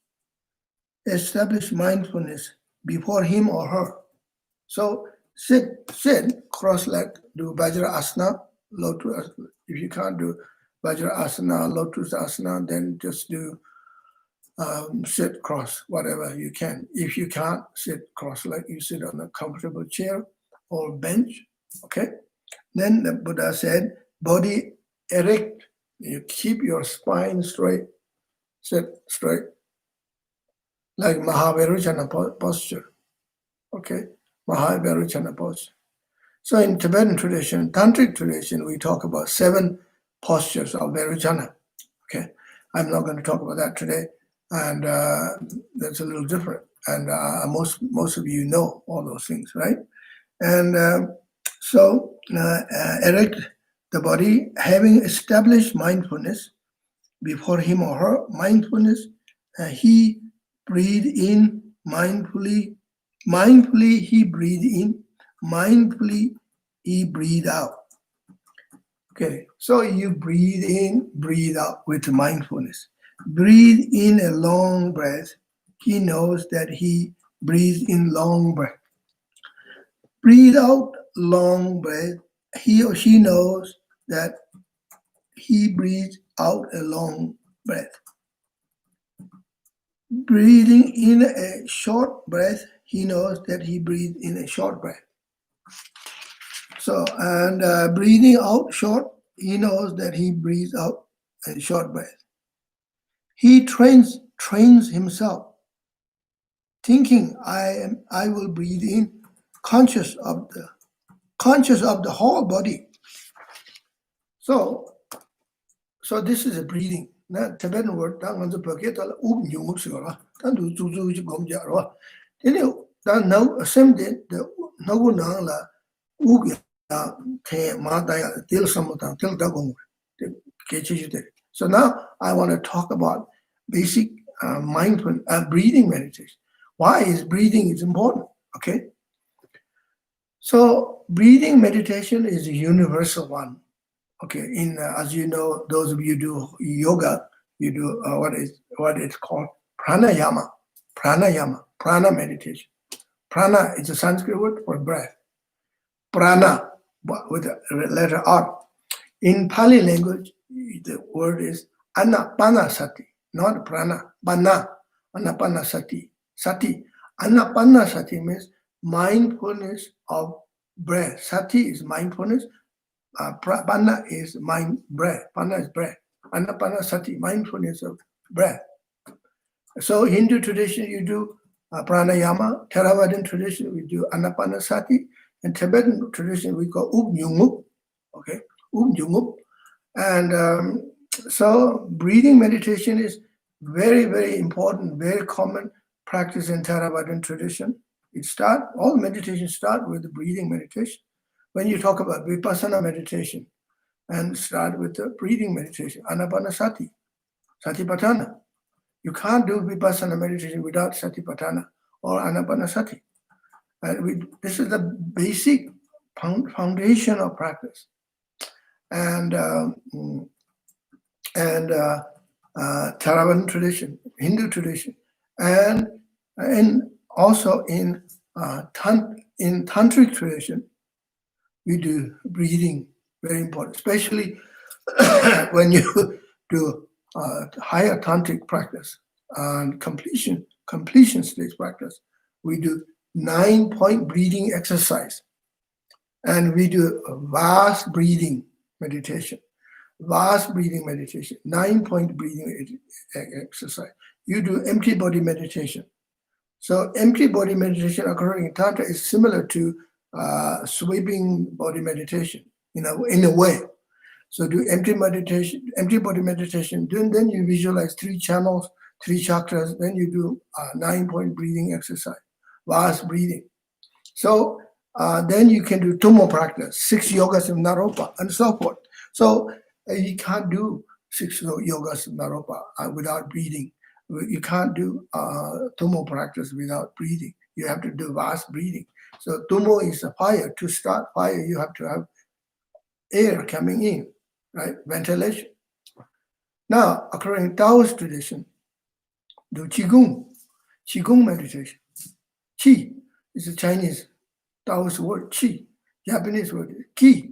mindfulness before him or her. So sit, cross-legged, do Vajrasana, lotus. If you can't do Vajrasana, lotus asana, then just do sit cross, whatever you can. If you can't sit cross, like you sit on a comfortable chair or bench, okay? Then the Buddha said, body erect, you keep your spine straight, sit straight, like Mahavairochana posture, okay? Mahavairochana posture. So in Tibetan tradition, Tantric tradition, we talk about 7 postures of Vairochana, okay? I'm not going to talk about that today, and that's a little different. And most of you know all those things, right? And so erect the body, having established mindfulness before him or her, mindfulness, he breathe in mindfully, mindfully he breathe in, mindfully he breathe out. Okay, so you breathe in, breathe out with mindfulness. Breathe in a long breath. He knows that he breathes in long breath. Breathe out long breath. He or she knows that he breathes out a long breath. Breathing in a short breath, he knows that he breathes in a short breath. So, and breathing out short, he knows that he breathes out a short breath. He trains himself, thinking I will breathe in, conscious of the whole body. So this is a breathing. Na Tibetan word ta nganzo pake ta nyung sigara. Ta du zu ji gom ja ro. Tene ta no same day the no na la te ma da ya til samata til da gom. So now I want to talk about basic mindful breathing meditation. Why is breathing is important? Okay. So breathing meditation is a universal one. Okay, as you know, those of you do yoga, you do what is called pranayama, prana meditation. Prana is a Sanskrit word for breath. Prana with the letter R. In Pali language, the word is anapanasati, not prana, bana, anapanasati, sati. Anapanasati means mindfulness of breath. Sati is mindfulness. Panna is mind breath. Panna is breath. Anapanasati, mindfulness of breath. So Hindu tradition, you do pranayama. Theravadan tradition, we do anapanasati. And Tibetan tradition, we call ubnyungup. Okay, ubnyungup. And so breathing meditation is very, very important, very common practice in Theravadan tradition. All meditation start with the breathing meditation. When you talk about vipassana meditation, and start with the breathing meditation, anapanasati, satipatthana. You can't do vipassana meditation without satipatthana or anapanasati. And this is the basic foundation of practice. And Theravadan tradition, Hindu tradition, and also in tantric tradition, we do breathing, very important, especially when you do higher tantric practice and completion stage practice. We do 9-point breathing exercise, and we do vast breathing meditation. 9-point breathing exercise. You do empty body meditation. So empty body meditation occurring in Tantra is similar to sweeping body meditation, in a way. So do empty body meditation. Then you visualize 3 channels, 3 chakras. Then you do 9-point breathing exercise, vast breathing. So then you can do 2 more practice, 6 yogas of Naropa, and so forth. So you can't do 6 yogas of Naropa without breathing. You can't do Tumo practice without breathing. You have to do vast breathing. So Tumo is a fire. To start fire, you have to have air coming in, right? Ventilation. Now, according to Taoist tradition, do Qigong meditation. Qi is a Chinese Taoist word, Qi. Japanese word is Ki.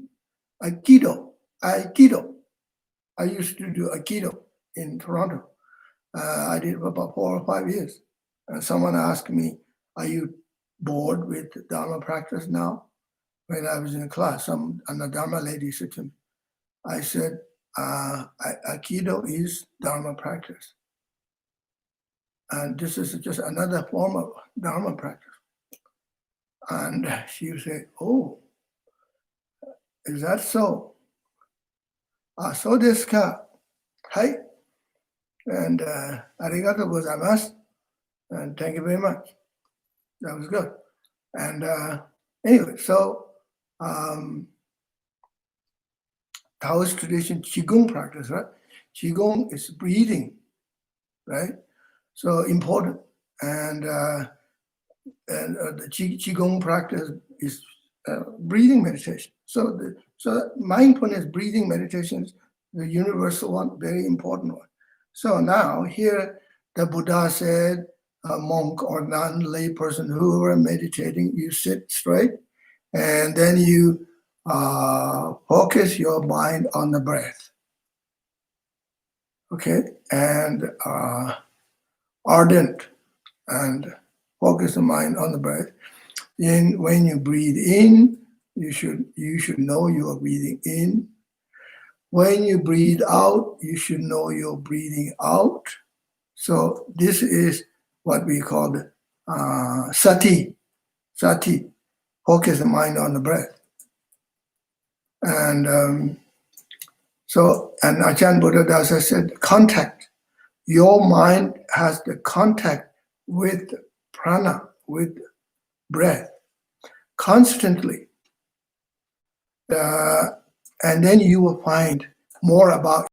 Aikido. I used to do Aikido in Toronto. I did for about 4 or 5 years. Someone asked me, are you bored with Dharma practice now? When I was in class, and the Dharma lady said to me, I said, Aikido is Dharma practice. And this is just another form of Dharma practice. And she would say, oh, is that so? So desu ka? Hai. And arigato gozaimasu. And thank you very much. That was good. And anyway, so Taoist tradition, Qigong practice, right? Qigong is breathing, right? So important. And the Qigong practice is breathing meditation. So mindfulness breathing meditation is the universal one, very important one. So now here the Buddha said, a monk or non-lay person who are meditating, you sit straight and then you focus your mind on the breath. Okay, and ardent and focus the mind on the breath. Then when you breathe in, you should know you are breathing in. When you breathe out, you should know you're breathing out. So this is what we call the sati. Sati, focus the mind on the breath. And and Ajahn Buddhadasa said, contact. Your mind has the contact with prana, with breath, constantly. And then you will find more about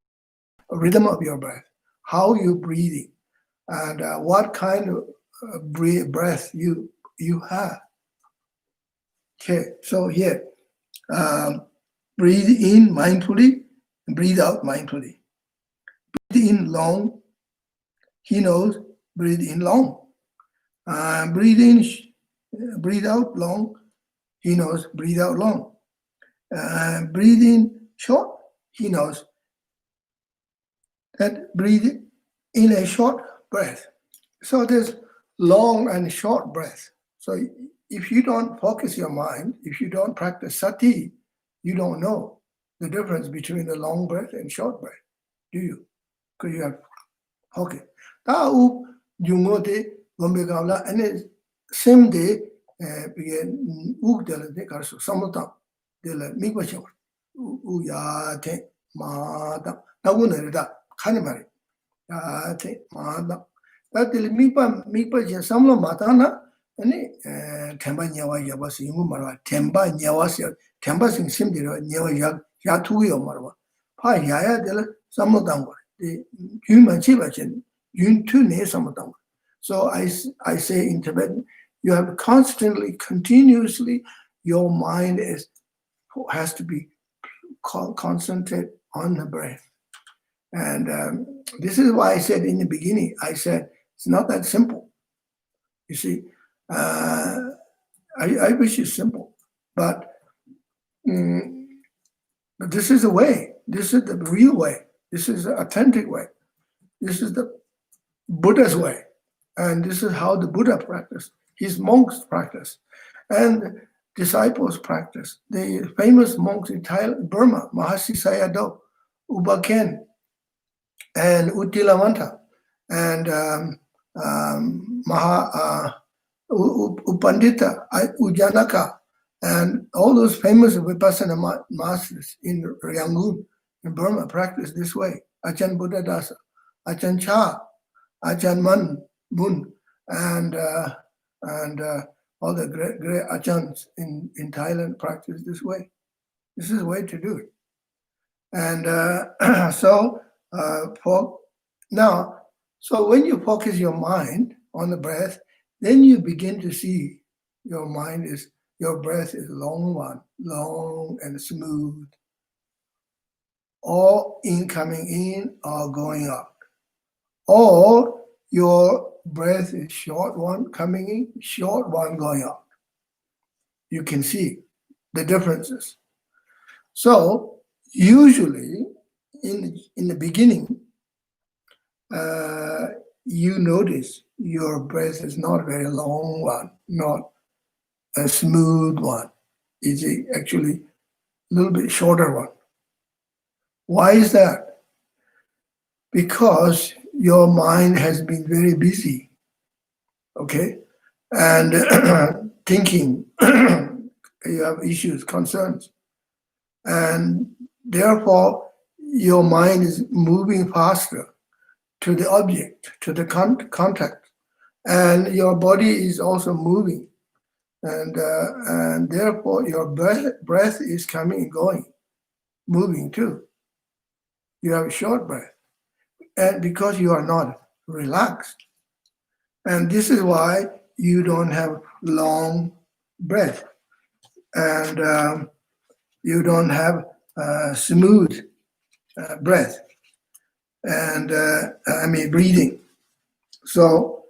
the rhythm of your breath, how you're breathing, and what kind of breath you have. Okay, so here, breathe in mindfully, breathe out mindfully. Breathe in long, he knows, breathe in long. Breathe in, breathe out long, he knows, breathe out long. Breathe in short, he knows that breathe in a short breath. So there's long and short breath. So if you don't focus your mind, if you don't practice sati, you don't know the difference between the long breath and short breath, do you? Because you have, okay. Now, you know the Gombegavla and the same day, begin Ugdala de Karso, Samota, de la Migwachor, Uyate, Mada, Nagunarida, Hanimari, Yate, Mada. That the Migwa Samla Matana, and Temba Nyawa Yabas, Yumara, Temba Nyawas, Temba Sing Simdira, Nyawa Yatuyo Marwa, Pa Yaya de la Samotangwa, the human chivachin, Yun Tu Ne Samotangwa. So I say in Tibetan, you have constantly, continuously, your mind has to be concentrated on the breath. And this is why I said in the beginning, I said, it's not that simple. You see, I wish it's simple, but this is the way. This is the real way. This is the authentic way. This is the Buddha's way. And this is how the Buddha practiced. His monks practice. And disciples practice. The famous monks in Thailand, Burma, Mahasi Sayadaw, Uba Khen, and Utilamanta, and Upandita, Ujanaka, and all those famous Vipassana masters in Yangon, in Burma, practice this way. Ajahn Buddhadasa, Ajahn Chah, Ajahn Mun, and all the great Ajahns in Thailand practice this way. This is the way to do it. And so when you focus your mind on the breath, then you begin to see your breath is long and smooth, all coming in or going out. Or your breath is short one coming in, short one going out. You can see the differences. So usually in the beginning, you notice your breath is not a very long one, not a smooth one. It's actually a little bit shorter one. Why is that? Because your mind has been very busy, okay? And thinking, you have issues, concerns. And therefore, your mind is moving faster to the object, to the contact. And your body is also moving. And therefore, your breath is coming and going, moving too. You have a short breath. And because you are not relaxed. And this is why you don't have long breath. And you don't have smooth breath. And breathing. So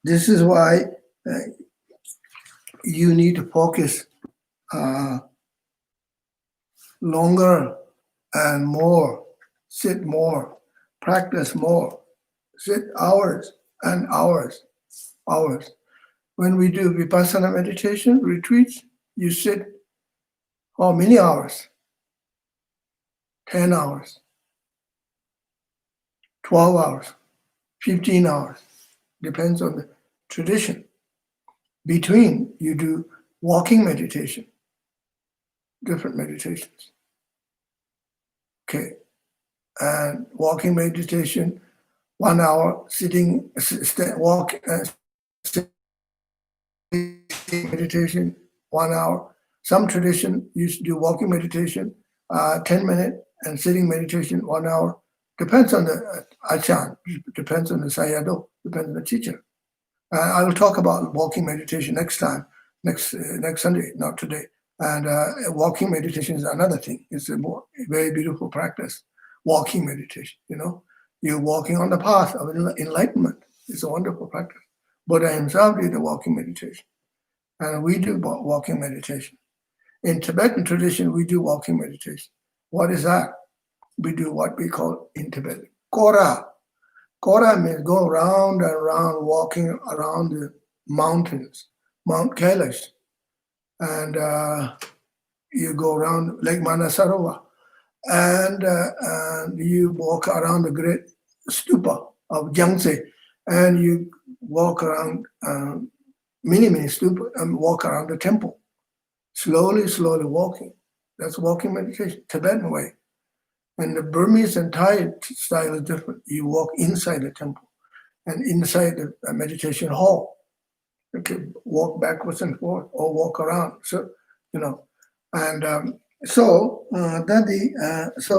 this is why you need to focus longer and more, sit more, practice more, sit hours and hours. When we do Vipassana meditation retreats, you sit for many hours, 10 hours, 12 hours, 15 hours, depends on the tradition. Between, you do walking meditation, different meditations. Okay, and walking meditation, 1 hour, sitting, meditation, 1 hour. Some tradition used to do walking meditation, 10 minutes, and sitting meditation, 1 hour. Depends on the achan, depends on the sayadaw, depends on the teacher. I will talk about walking meditation next time, next Sunday, not today. And walking meditation is another thing. It's a very beautiful practice. Walking meditation, you're walking on the path of enlightenment. It's a wonderful practice. Buddha himself did the walking meditation. And we do walking meditation. In Tibetan tradition, we do walking meditation. What is that? We do what we call in Tibetan, kora. Kora means go round and round, walking around the mountains, Mount Kailash. And you go around Lake Manasarova. And you walk around the great stupa of Yangtze. And you walk around many stupa and walk around the temple. Slowly walking. That's walking meditation, Tibetan way. And the Burmese and Thai style is different. You walk inside the temple and inside the meditation hall. Okay, walk backwards and forth or walk around. So, and so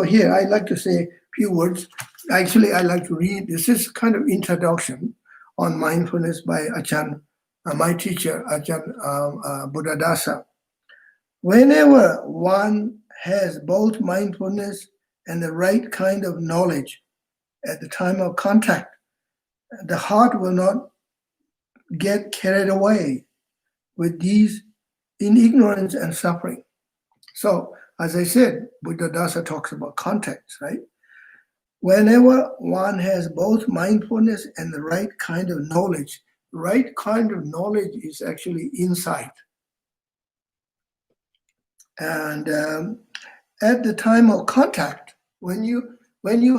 here I like to say a few words. Actually, I like to read. This is kind of introduction on mindfulness by Ajahn, my teacher, Ajahn Buddhadasa. Whenever one has both mindfulness and the right kind of knowledge at the time of contact, the heart will not get carried away with these in ignorance and suffering. So, as I said, Buddhadasa talks about context, right? Whenever one has both mindfulness and the right kind of knowledge is actually insight. And at the time of contact, when you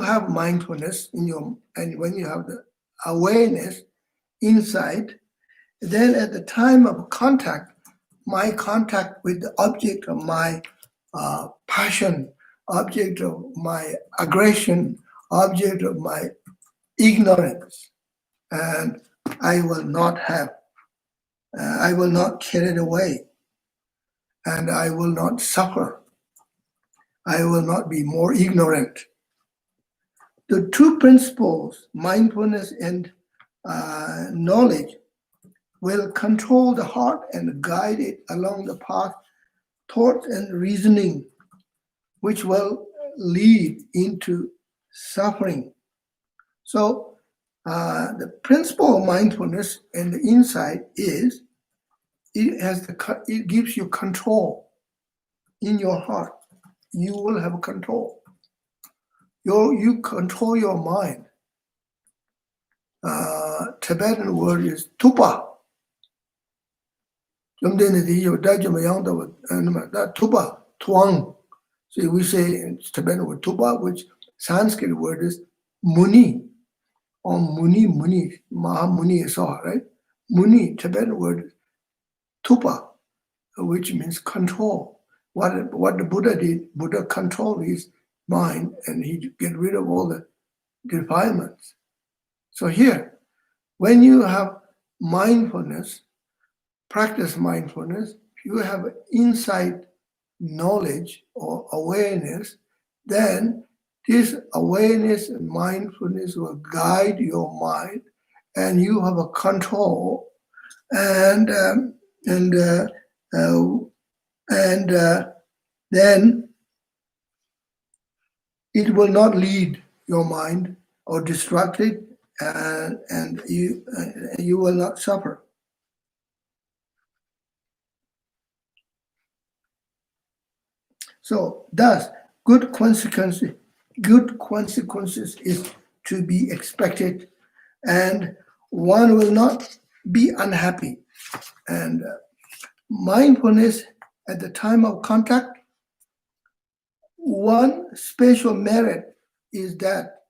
have mindfulness and when you have the awareness, insight, then at the time of contact, my contact with the object of my passion, object of my aggression, object of my ignorance, and I will not carry it away, and I will not suffer. I will not be more ignorant. The two principles, mindfulness and knowledge, will control the heart and guide it along the path, thought and reasoning, which will lead into suffering. So the principle of mindfulness and the insight is it gives you control in your heart. You will have control. You control your mind. Tibetan word is tupa. That tupa, tuang. See, we say in Tibetan word tupa, which Sanskrit word is muni, or muni, mahamuni is all, right? Muni, Tibetan word tupa, which means control. What the Buddha did, Buddha controlled his mind and he get rid of all the defilements. So here, when you have mindfulness, practice mindfulness, you have insight knowledge or awareness, then this awareness and mindfulness will guide your mind, and you have a control, and then it will not lead your mind or distract it, and you will not suffer. So thus, good consequences is to be expected, and one will not be unhappy. And mindfulness at the time of contact, one special merit is that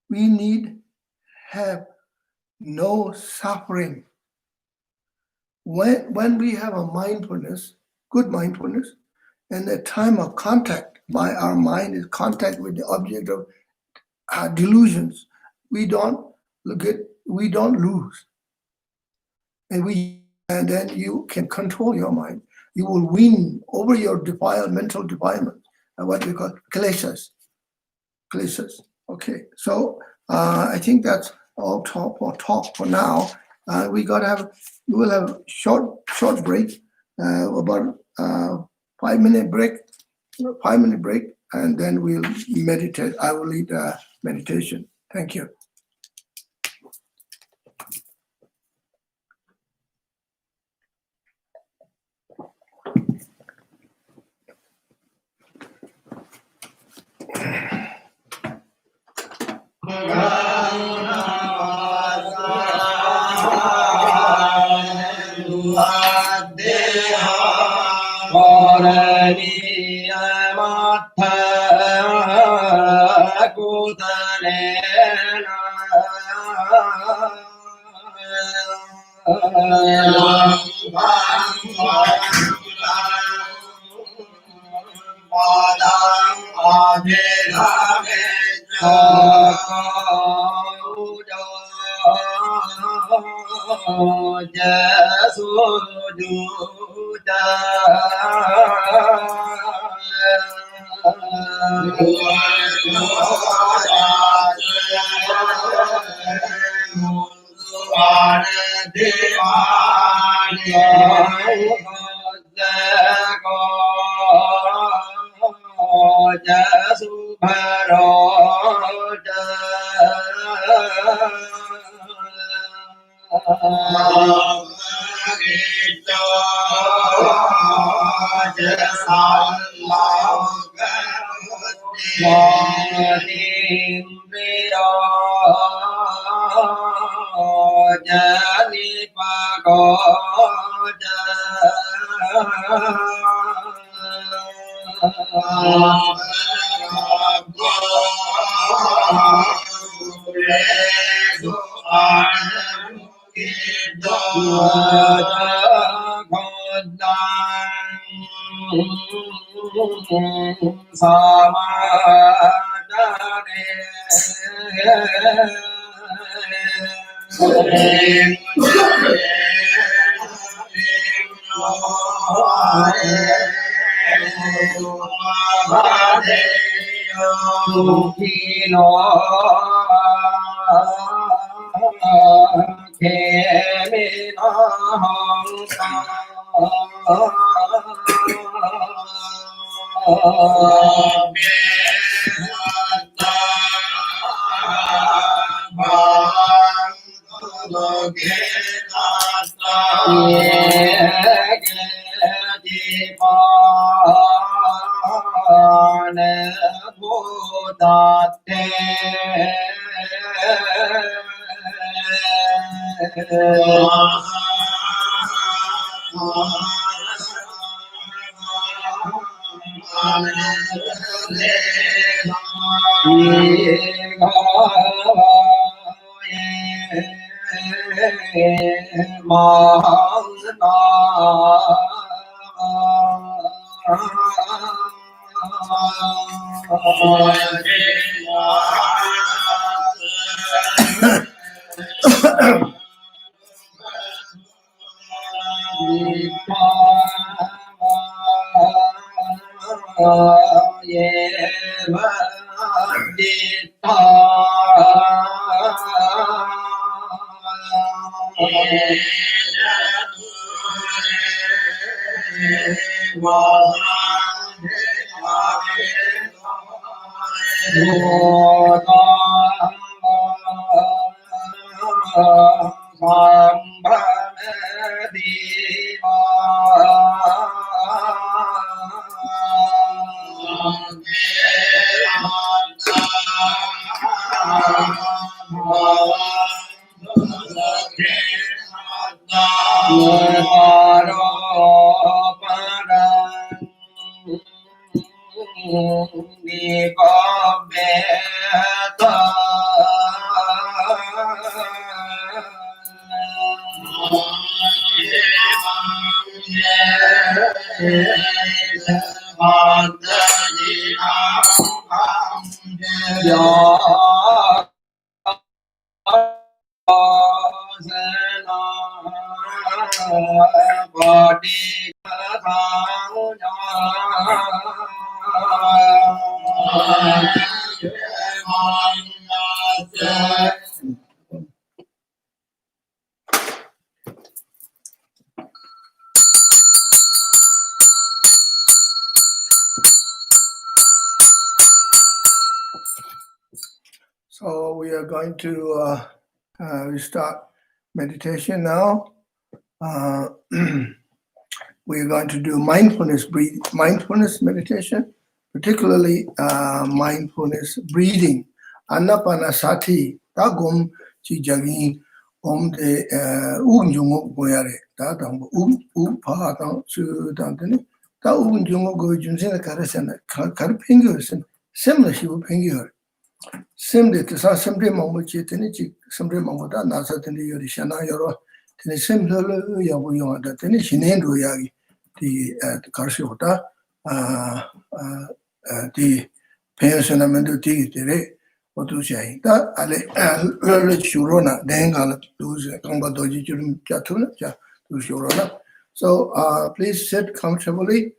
we need have no suffering. When we have a mindfulness, good mindfulness, and the time of contact, our mind is contact with the object of delusions, we don't lose, and then you can control your mind. You will win over your mental defilement, what we call kleshas. Okay, so I think that's all talk for now. We will have a short break, about 5-minute break, and then we'll meditate. I will lead meditation. Thank you. So we are going to start meditation now. We are going to do mindfulness meditation, particularly mindfulness breathing. Anapanasati, tagum chijagi om de unjungo goyare, tadam pa su dantani, ta unjungo go junsen karasana, karpingus, similar she will pingu. Simde to sa simple mamuchi tenichi, simple mamuda, nasa teni yori shana yoro, teni simple yabu that teni shinendo yagi, the karshota, the pensionamento tigre, or to say that ale shurona, dengal, those comba doji chatuna, to shurona. So please sit comfortably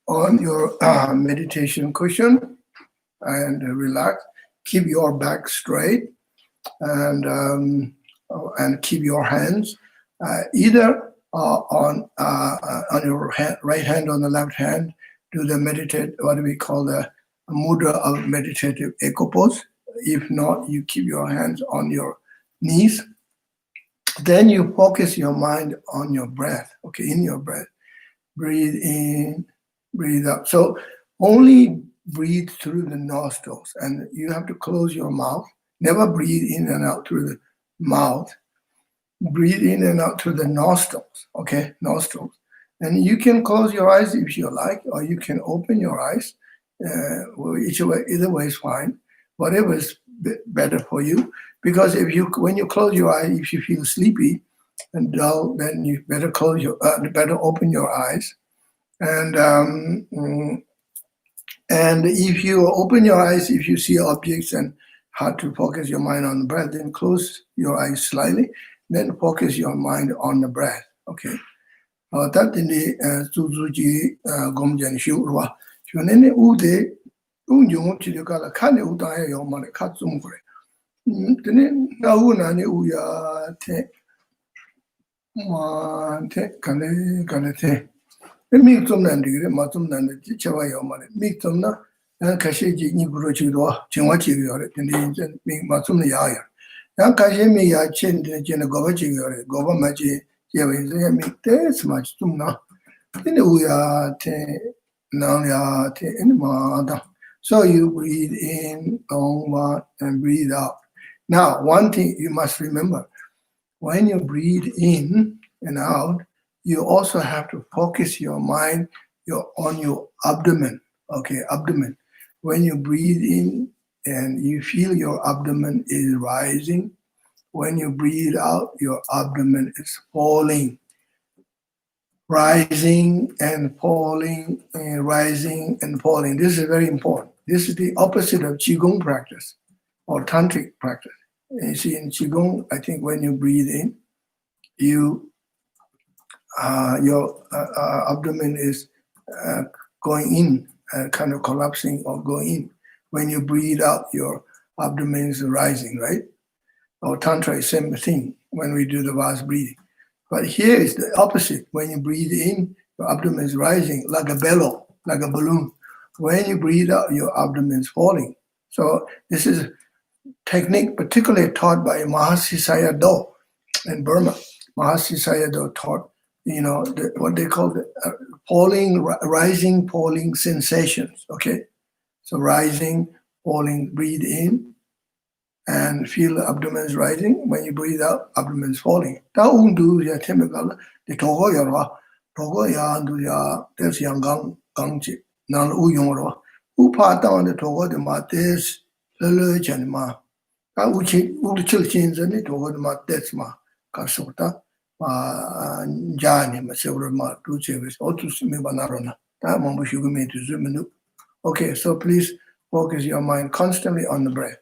on your meditation cushion and relax. Keep your back straight and keep your hands either on your right hand on the left hand. Do the meditate, what we call the mudra of meditative echo pose. If not, you keep your hands on your knees. Then you focus your mind on your breath. Okay, in your breath. Breathe in, breathe out. So only breathe through the nostrils, and you have to close your mouth. Never breathe in and out through the mouth. Breathe in and out through the nostrils, okay? Nostrils. And you can close your eyes if you like, or you can open your eyes. Either way is fine. Whatever is better for you. Because when you close your eyes, if you feel sleepy and dull, then you better better open your eyes. And if you open your eyes, if you see objects and hard to focus your mind on the breath, then close your eyes slightly, then focus your mind on the breath. Okay. That in the Suzuji Gomjan Shurwa. Shunene Ude, Unjung Chidukala Kane Udaya Yomane Katsumbre. Then Naunani Uya Te Mante Kane. Mixum Nandi, Matum Nandi, Chawayomane, Mixumna, and Kasheji Nibruchido, Chinwachi, and Matum Yaya. Yan Kashemi Yachin, the Genegovachi, Govamachi, Yavizemi, there's much tumna. In the Uya te Nanya te Inmada. So you breathe in, long and breathe out. Now, one thing you must remember. When you breathe in and out, you also have to focus your mind on your abdomen. Okay, abdomen. When you breathe in and you feel your abdomen is rising, when you breathe out, your abdomen is falling, rising and falling, and rising and falling. This is very important. This is the opposite of Qigong practice or tantric practice. You see, in Qigong, I think when you breathe in, you your abdomen is uh, going in, kind of collapsing or going in. When you breathe out, your abdomen is rising, right? Or Tantra is same thing when we do the vast breathing. But here is the opposite. When you breathe in, your abdomen is rising like a bellow, like a balloon. When you breathe out, your abdomen is falling. So this is a technique particularly taught by Mahasi Sayadaw in Burma. Mahasi Sayadaw taught, what they call the falling, rising, falling sensations. Okay, so rising, falling, breathe in, and feel the abdomen is rising. When you breathe out, abdomen is falling. Ta undu ya chemical the togo yorwa, togo ya andu ya there's yang gangchi nan u yongro. U pa down the togo de ma des lele chen ma. Ta u chil chin zani togo de ma des ma ka sota ma jani ma several ma tu chevis otus me banarona. Ta mambu shugumi to zuminu. Okay, so please focus your mind constantly on the breath.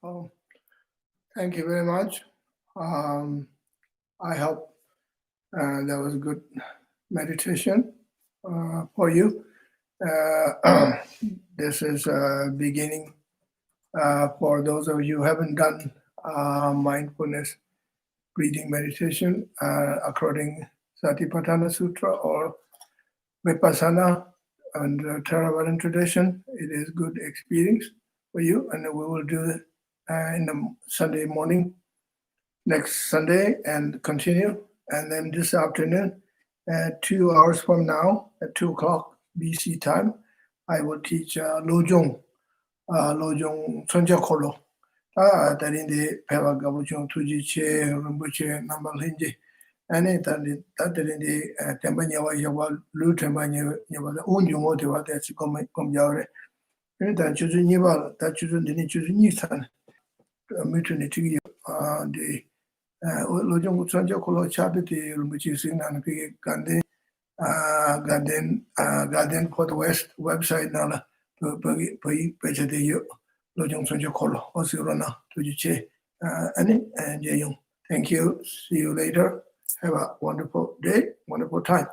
Oh, thank you very much. I hope that was a good meditation for you. This is a beginning for those of you who haven't done mindfulness breathing meditation according Satipatthana Sutra or Vipassana and Theravadan tradition. It is good experience for you, and we will do it in the Sunday morning, next Sunday, and continue. And then this afternoon, 2 hours from now, at 2 o'clock BC time, I will teach Lojong Sonja Kolo. That in the Peva Gabuchong Tuji Che, Rinpoche, Namalhinji, and it that in the Tambanya Yawa, Lu Tambanya Yawa, the own Yumotiva that's come Yare. And that choosing Yiva, that choosing the choosing Nisan, mutually the Lojong Sonja Kolo Chabiti, Rinpoche Sin and Pig Gandhi. Garden for the West website now pay the Lojong Sonja Kolo or Sirona to Jiche and Jayong. Thank you. See you later. Have a wonderful day, wonderful time.